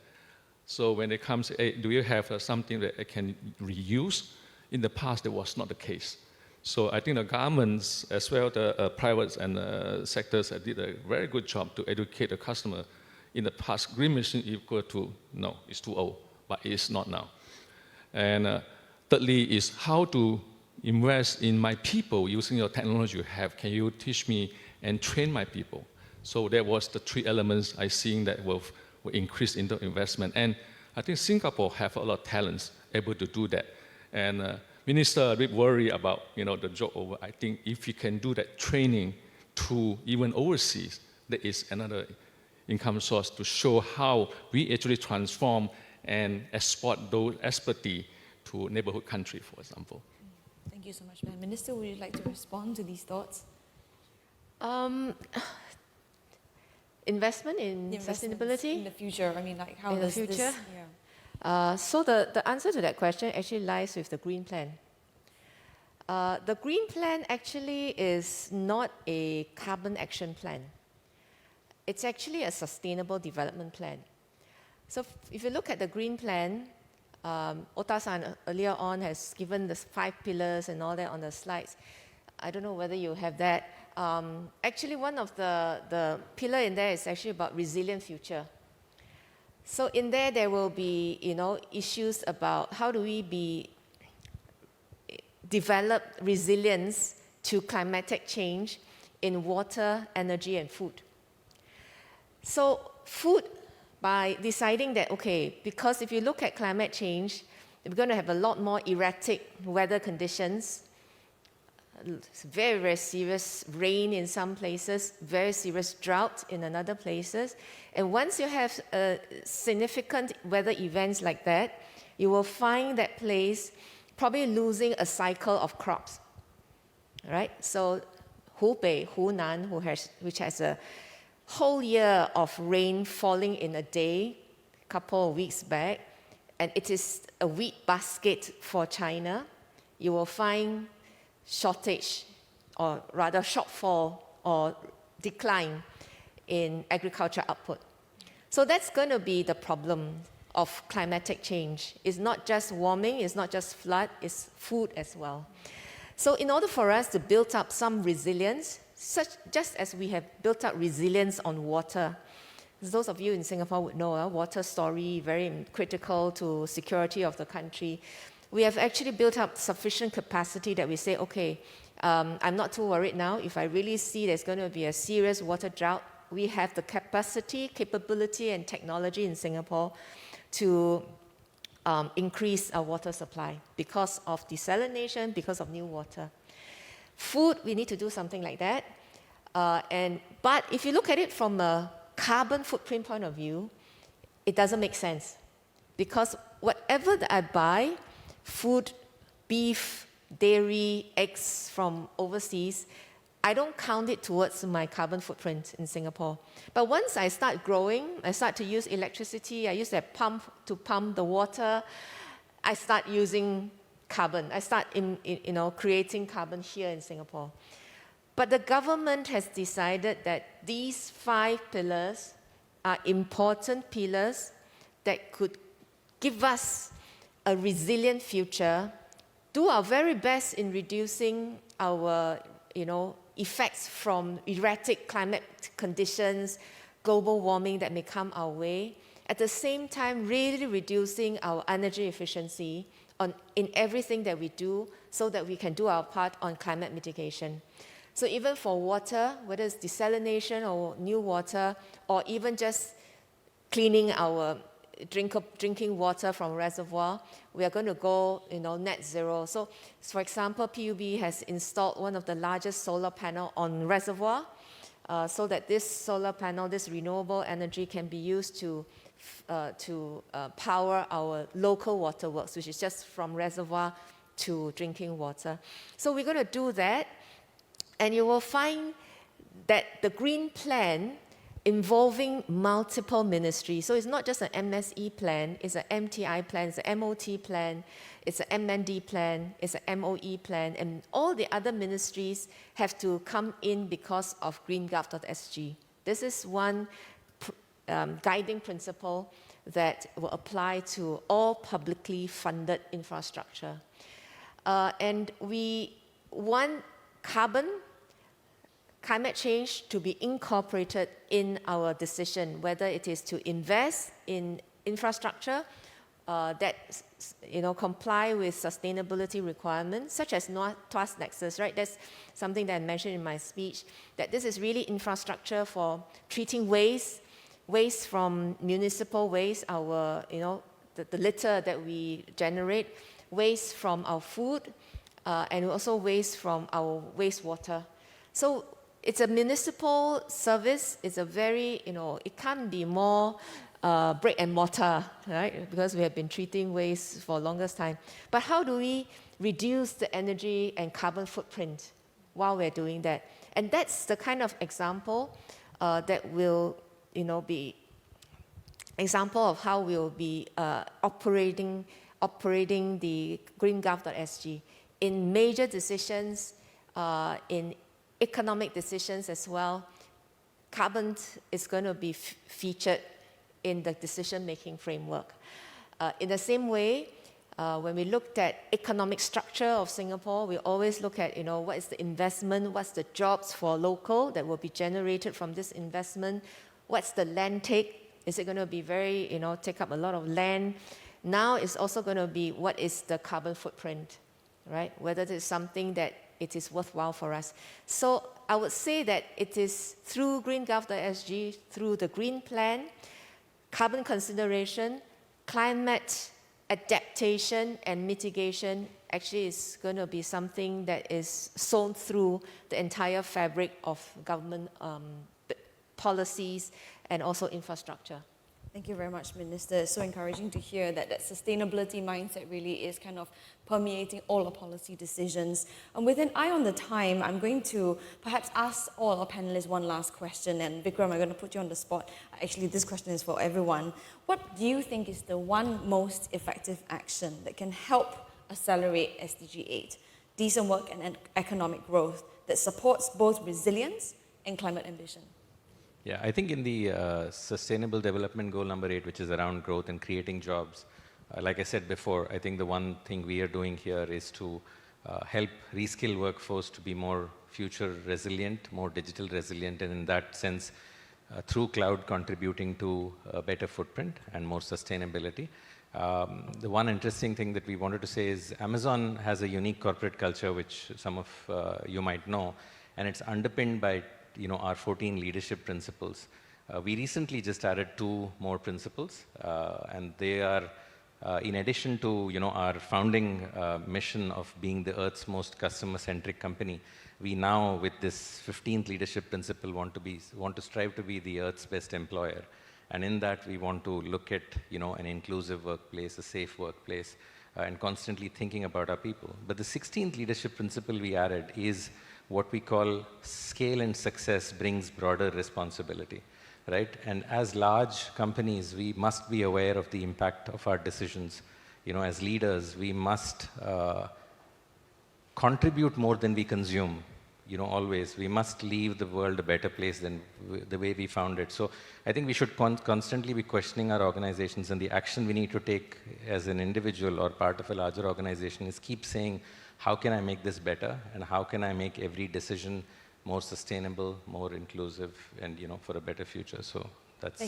So when they come say, hey, do you have something that I can reuse? In the past, that was not the case. So I think the governments, as well the private and sectors, did a very good job to educate the customer. In the past, green machine equal to, no, it's too old, but it's not now. And thirdly is how to invest in my people using your technology you have. Can you teach me and train my people? So that was the three elements I seen that will increase into investment. And I think Singapore have a lot of talents able to do that. And Minister a bit worried about the job over. I think if you can do that training to even overseas, there is another income source to show how we actually transform and export those expertise to neighborhood country, for example. Thank you so much, ma'am. Minister, would you like to respond to these thoughts? Investment in sustainability? In the future, I mean, like how in the does future? this... Yeah. So the answer to that question actually lies with the Green Plan. The Green Plan actually is not a carbon action plan. It's actually a sustainable development plan. So if you look at the Green Plan, Ota-san earlier on has given the 5 pillars and all that on the slides. I don't know whether you have that. Actually, one of the pillar in there is actually about resilient future. So in there will be, issues about how do we develop resilience to climatic change in water, energy, and food. So food, by deciding that, okay, because if you look at climate change, we're going to have a lot more erratic weather conditions, very, very serious rain in some places, very serious drought in other places. And once you have significant weather events like that, you will find that place probably losing a cycle of crops, right? So Hubei, Hunan, which has a whole year of rain falling in a day, a couple of weeks back, and it is a wheat basket for China, you will find shortage, or rather shortfall or decline in agriculture output. So that's going to be the problem of climatic change. It's not just warming, it's not just flood, it's food as well. So in order for us to build up some resilience, just as we have built up resilience on water, as those of you in Singapore would know, water story, very critical to security of the country. We have actually built up sufficient capacity that we say, okay, I'm not too worried now. If I really see there's going to be a serious water drought, we have the capacity, capability, and technology in Singapore to increase our water supply because of desalination, because of new water. Food, we need to do something like that. But if you look at it from a carbon footprint point of view, it doesn't make sense. Because whatever that I buy, food, beef, dairy, eggs from overseas, I don't count it towards my carbon footprint in Singapore. But once I start growing, I start to use electricity, I use that pump to pump the water, I start using carbon. I start creating carbon here in Singapore. But the government has decided that these 5 pillars are important pillars that could give us a resilient future, do our very best in reducing our effects from erratic climate conditions, global warming that may come our way, at the same time really reducing our energy efficiency in everything that we do so that we can do our part on climate mitigation. So even for water, whether it's desalination or new water, or even just cleaning our drinking water from reservoir, we are going to go net zero. So for example, PUB has installed one of the largest solar panel on reservoir so that this solar panel, this renewable energy can be used to power our local waterworks, which is just from reservoir to drinking water. So we're going to do that, and you will find that the green plan involving multiple ministries. So it's not just an MSE plan, it's an MTI plan, it's an MOT plan, it's an MND plan, it's an MOE plan, and all the other ministries have to come in because of greengov.sg. This is one guiding principle that will apply to all publicly funded infrastructure. And we want climate change to be incorporated in our decision, whether it is to invest in infrastructure that comply with sustainability requirements, such as Tuas Nexus, right? That's something that I mentioned in my speech, that this is really infrastructure for treating waste from municipal waste, the litter that we generate, waste from our food, and also waste from our wastewater. So it's a municipal service. It's a very, it can't be more brick and mortar, right? Because we have been treating waste for the longest time. But how do we reduce the energy and carbon footprint while we're doing that? And that's the kind of example that will, be example of how we'll be operating the greengov.sg in major decisions, in economic decisions as well. Carbon is going to be featured in the decision-making framework. In the same way, when we looked at economic structure of Singapore, we always look at, what is the investment, what's the jobs for local that will be generated from this investment, what's the land take, is it going to be very, take up a lot of land? Now it's also going to be what is the carbon footprint, right? Whether it is something that it is worthwhile for us. So I would say that it is through greengov.sg, through the green plan, carbon consideration, climate adaptation and mitigation actually is going to be something that is sewn through the entire fabric of government policies and also infrastructure. Thank you very much, Minister. It's so encouraging to hear that sustainability mindset really is kind of permeating all our policy decisions. And with an eye on the time, I'm going to perhaps ask all our panelists one last question. And Vikram, I'm going to put you on the spot. Actually, this question is for everyone. What do you think is the one most effective action that can help accelerate SDG 8, decent work and economic growth, that supports both resilience and climate ambition? Yeah, I think in the Sustainable Development Goal number 8, which is around growth and creating jobs, like I said before, I think the one thing we are doing here is to help reskill workforce to be more future resilient, more digital resilient, and in that sense, through cloud contributing to a better footprint and more sustainability. The one interesting thing that we wanted to say is Amazon has a unique corporate culture, which some of you might know, and it's underpinned by our 14 leadership principles. We recently just added 2 more principles, and they are, in addition to our founding mission of being the Earth's most customer-centric company, we now, with this 15th leadership principle, want to strive to be the Earth's best employer. And in that, we want to look at an inclusive workplace, a safe workplace, and constantly thinking about our people. But the 16th leadership principle we added is what we call scale and success brings broader responsibility, right? And as large companies, we must be aware of the impact of our decisions. As leaders, we must contribute more than we consume, always. We must leave the world a better place than the way we found it. So I think we should constantly be questioning our organizations, and the action we need to take as an individual or part of a larger organization is keep saying, how can I make this better, and how can I make every decision more sustainable, more inclusive, and for a better future? So that's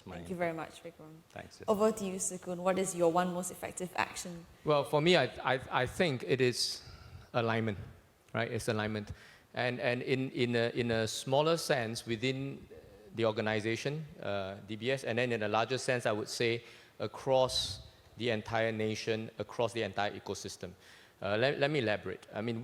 my. Thank you very much, Vikram. Thanks. Over to you, Sukun. What is your one most effective action? Well, for me, I think it is alignment, right? It's alignment, and in a smaller sense within the organization, DBS, and then in a larger sense, I would say across the entire nation, across the entire ecosystem. Let me elaborate. I mean,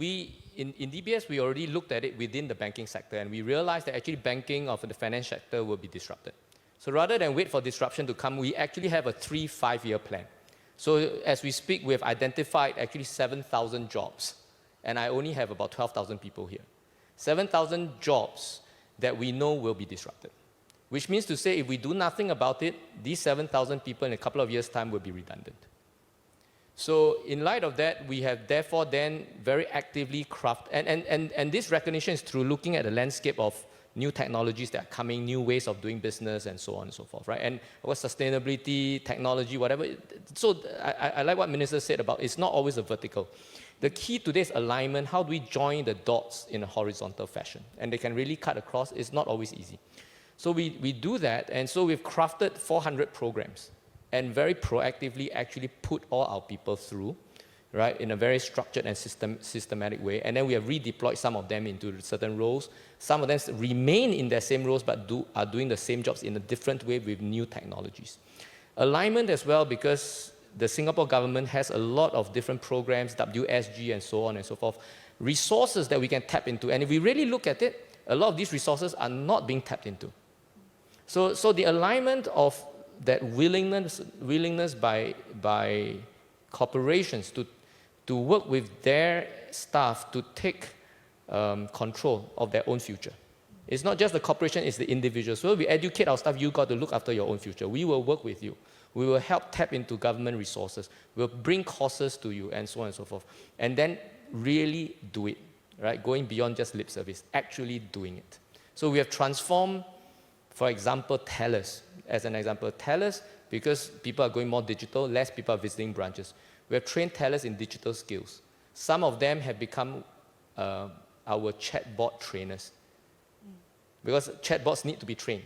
in DBS, we already looked at it within the banking sector, and we realized that actually banking of the finance sector will be disrupted. So rather than wait for disruption to come, we actually have a 3-5-year plan. So as we speak, we have identified actually 7,000 jobs, and I only have about 12,000 people here. 7,000 jobs that we know will be disrupted, which means to say if we do nothing about it, these 7,000 people in a couple of years' time will be redundant. So in light of that, we have therefore then very actively crafted, and this recognition is through looking at the landscape of new technologies that are coming, new ways of doing business, and so on and so forth, right? And what sustainability, technology, whatever. So I like what Minister said about it's not always a vertical. The key to this alignment, how do we join the dots in a horizontal fashion? And they can really cut across, it's not always easy. So we do that, and so we've crafted 400 programs and very proactively actually put all our people through, right, in a very structured and systematic way. And then we have redeployed some of them into certain roles. Some of them remain in their same roles but are doing the same jobs in a different way with new technologies. Alignment as well, because the Singapore government has a lot of different programs, WSG and so on and so forth, resources that we can tap into. And if we really look at it, a lot of these resources are not being tapped into. So the alignment of that willingness by corporations to work with their staff to take control of their own future. It's not just the corporation, it's the individual. So we educate our staff, you got to look after your own future. We will work with you. We will help tap into government resources. We'll bring courses to you and so on and so forth. And then really do it, right? Going beyond just lip service, actually doing it. So we have transformed, for example, tellers. As an example, tellers, because people are going more digital, less people are visiting branches. We have trained tellers in digital skills. Some of them have become our chatbot trainers, because chatbots need to be trained.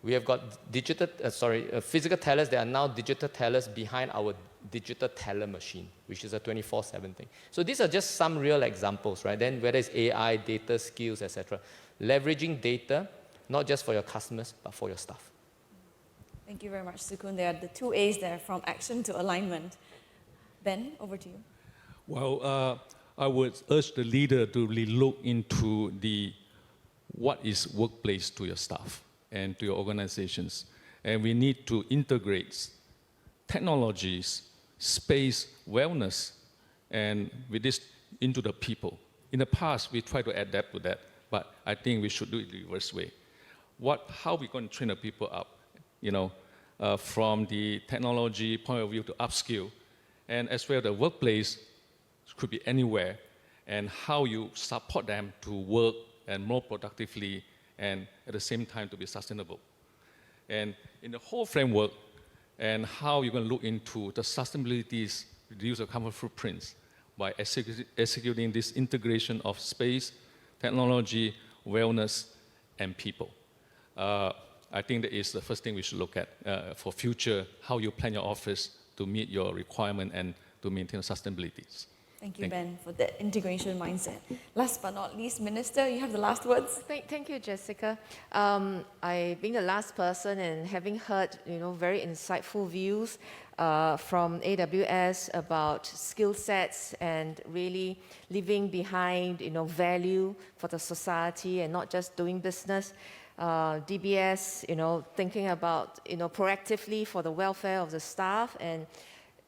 We have got physical tellers that are now digital tellers behind our digital teller machine, which is a 24/7 thing. So these are just some real examples, right? Then whether it's AI, data skills, etc. Leveraging data, not just for your customers, but for your staff. Thank you very much, Sukun. There are the 2 A's there, from action to alignment. Ben, over to you. Well, I would urge the leader to really look into what is workplace to your staff and to your organizations. And we need to integrate technologies, space, wellness, and with this into the people. In the past, we tried to adapt to that, but I think we should do it the reverse way. How are we going to train the people up? From the technology point of view to upskill, and as well the workplace could be anywhere, and how you support them to work and more productively, and at the same time to be sustainable. And in the whole framework, and how you're going to look into the sustainabilities, reduce the carbon footprints by executing this integration of space, technology, wellness, and people. I think that is the first thing we should look at for future, how you plan your office to meet your requirement and to maintain sustainability. Thank you, Ben, for the integration mindset. Last but not least, Minister, you have the last words. Thank you, Jessica. I, being the last person and having heard, very insightful views from AWS about skill sets and really leaving behind, value for the society and not just doing business. DBS, thinking about, proactively for the welfare of the staff and,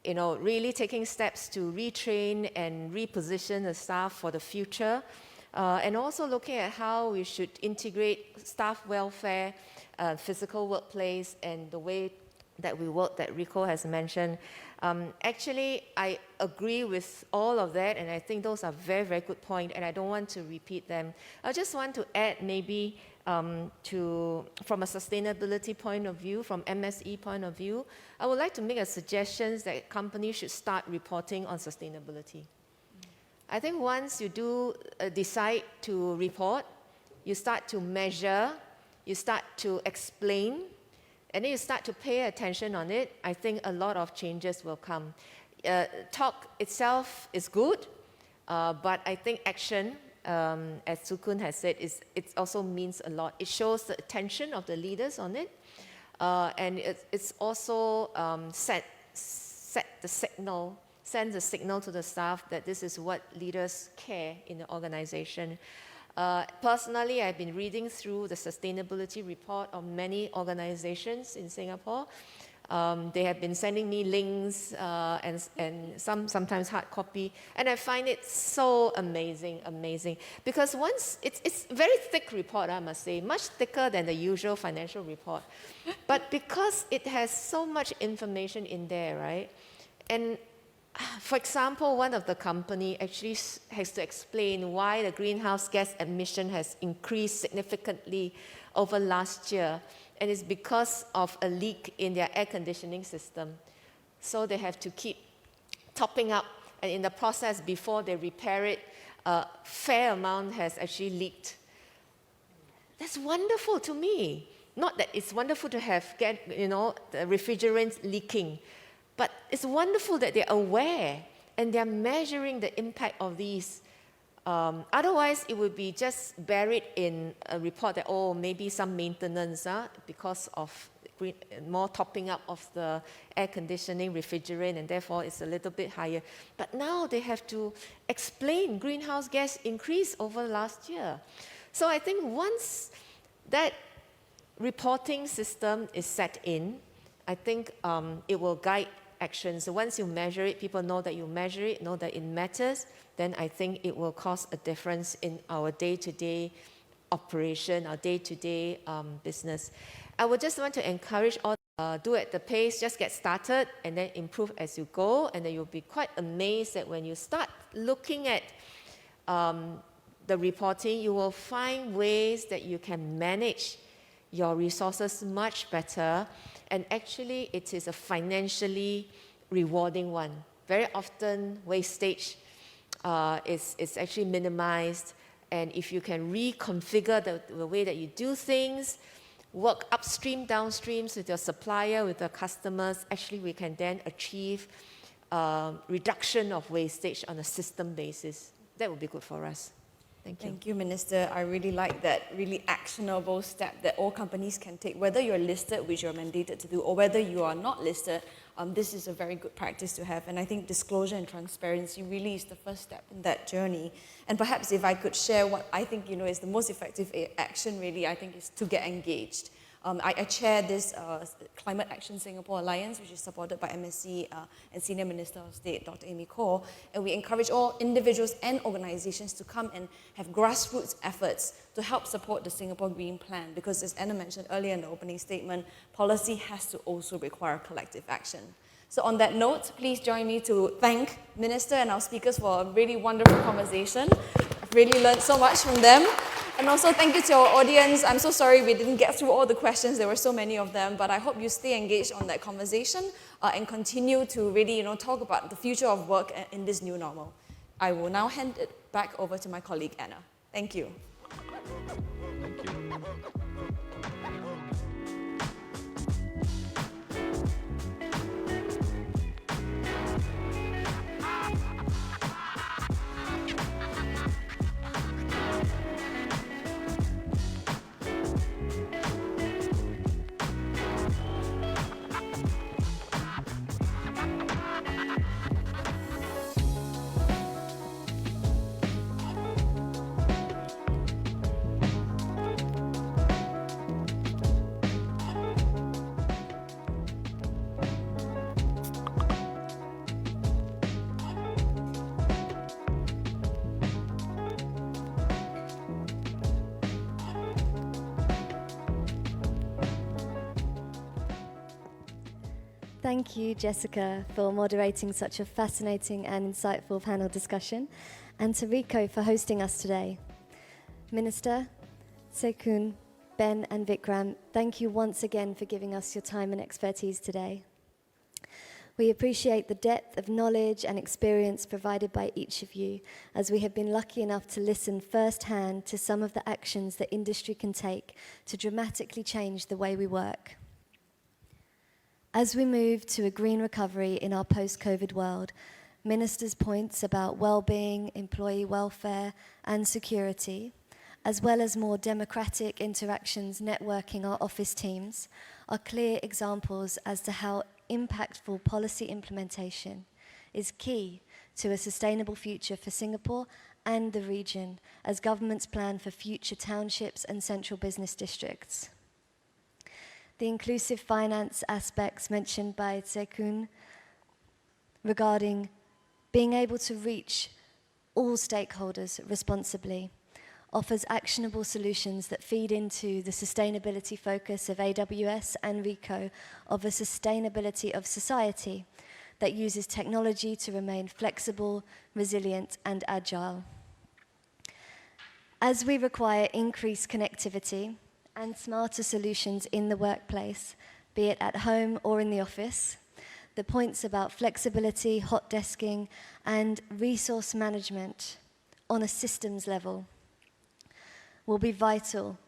really taking steps to retrain and reposition the staff for the future. And also looking at how we should integrate staff welfare, physical workplace, and the way that we work that Ricoh has mentioned. Actually, I agree with all of that, and I think those are very, very good points, and I don't want to repeat them. I just want to add maybe from a sustainability point of view, from MSE point of view, I would like to make a suggestion that companies should start reporting on sustainability. I think once you do decide to report, you start to measure, you start to explain, and then you start to pay attention on it, I think a lot of changes will come. Talk itself is good, but I think action, as Sukun has said, it also means a lot. It shows the attention of the leaders on it, and it's also set the signal sends a signal to the staff that this is what leaders care in the organization. Personally, I've been reading through the sustainability report of many organizations in Singapore. They have been sending me links and sometimes hard copy, and I find it so amazing. Because once, it's a very thick report, I must say, much thicker than the usual financial report. But because it has so much information in there, right? And for example, one of the company actually has to explain why the greenhouse gas emission has increased significantly over last year. And it's because of a leak in their air conditioning system. So they have to keep topping up. And in the process, before they repair it, a fair amount has actually leaked. That's wonderful to me. Not that it's wonderful to have, the refrigerants leaking, but it's wonderful that they're aware and they're measuring the impact of these. Otherwise, it would be just buried in a report that, oh, maybe some maintenance because of more topping up of the air conditioning, refrigerant, and therefore it's a little bit higher. But now they have to explain greenhouse gas increase over last year. So I think once that reporting system is set in, I think it will guide action. So once you measure it, people know that you measure it, know that it matters, then I think it will cause a difference in our day-to-day operation, our day-to-day business. I would just want to encourage all, do at the pace, just get started and then improve as you go, and then you'll be quite amazed that when you start looking at the reporting, you will find ways that you can manage your resources much better, and actually it is a financially rewarding one. Very often wastage is actually minimized, and if you can reconfigure the way that you do things, work upstream, downstream with your supplier, with the customers, actually we can then achieve reduction of wastage on a system basis. That would be good for us. Thank you. Thank you, Minister. I really like that really actionable step that all companies can take, whether you're listed, which you're mandated to do, or whether you are not listed. This is a very good practice to have. And I think disclosure and transparency really is the first step in that journey. And perhaps if I could share what I think is the most effective action, really, I think is to get engaged. I chair this Climate Action Singapore Alliance, which is supported by MSc and Senior Minister of State, Dr. Amy Khor. And we encourage all individuals and organizations to come and have grassroots efforts to help support the Singapore Green Plan. Because as Anna mentioned earlier in the opening statement, policy has to also require collective action. So on that note, please join me to thank Minister and our speakers for a really wonderful conversation. I've really learned so much from them. And also thank you to our audience. I'm so sorry we didn't get through all the questions. There were so many of them, but I hope you stay engaged on that conversation and continue to really talk about the future of work in this new normal. I will now hand it back over to my colleague Anna. Thank you. Thank you. Thank you, Jessica, for moderating such a fascinating and insightful panel discussion, and to Ricoh for hosting us today. Minister, Sekun, Ben and Vikram, thank you once again for giving us your time and expertise today. We appreciate the depth of knowledge and experience provided by each of you, as we have been lucky enough to listen firsthand to some of the actions that industry can take to dramatically change the way we work. As we move to a green recovery in our post-COVID world, Minister's points about well-being, employee welfare and security, as well as more democratic interactions networking our office teams, are clear examples as to how impactful policy implementation is key to a sustainable future for Singapore and the region as governments plan for future townships and central business districts. The inclusive finance aspects mentioned by Tse Koon regarding being able to reach all stakeholders responsibly offers actionable solutions that feed into the sustainability focus of AWS and Ricoh of a sustainability of society that uses technology to remain flexible, resilient, and agile. As we require increased connectivity and smarter solutions in the workplace, be it at home or in the office, the points about flexibility, hot desking, and resource management on a systems level will be vital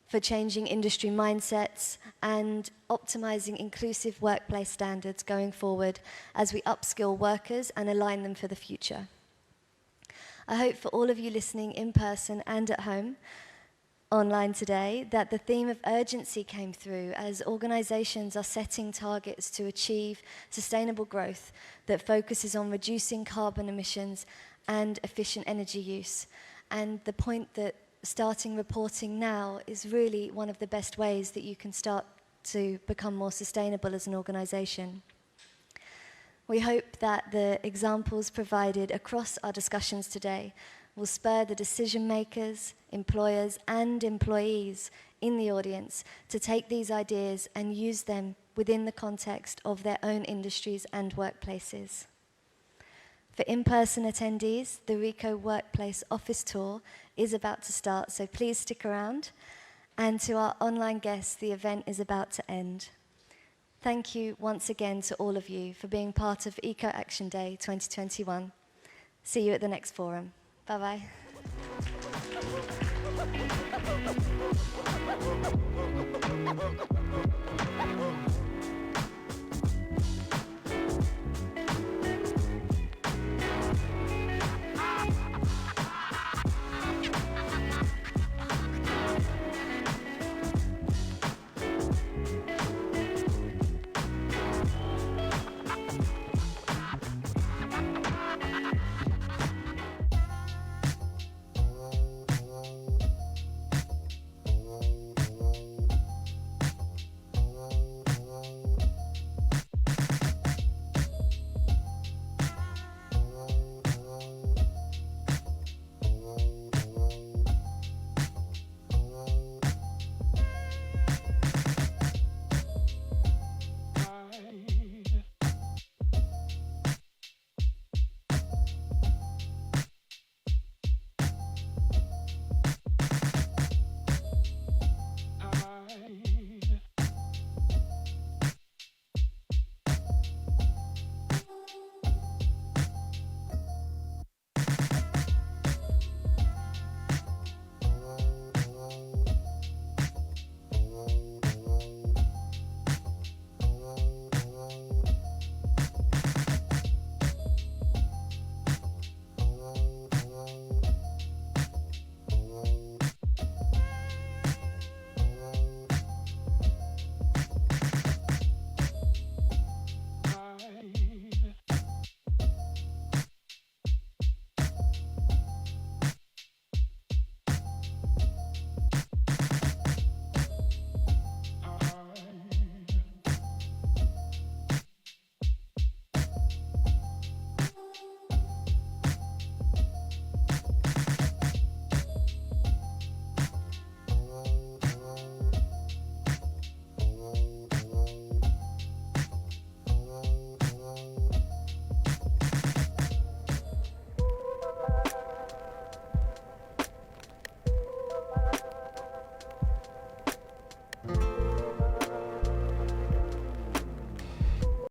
for changing industry mindsets and optimizing inclusive workplace standards going forward as we upskill workers and align them for the future. I hope for all of you listening in person and at home, online today, that the theme of urgency came through as organizations are setting targets to achieve sustainable growth that focuses on reducing carbon emissions and efficient energy use. And the point that starting reporting now is really one of the best ways that you can start to become more sustainable as an organization. We hope that the examples provided across our discussions today will spur the decision makers, employers, and employees in the audience to take these ideas and use them within the context of their own industries and workplaces. For in-person attendees, the Ricoh Workplace Office Tour is about to start, so please stick around. And to our online guests, the event is about to end. Thank you once again to all of you for being part of Eco Action Day 2021. See you at the next forum. Bye-bye.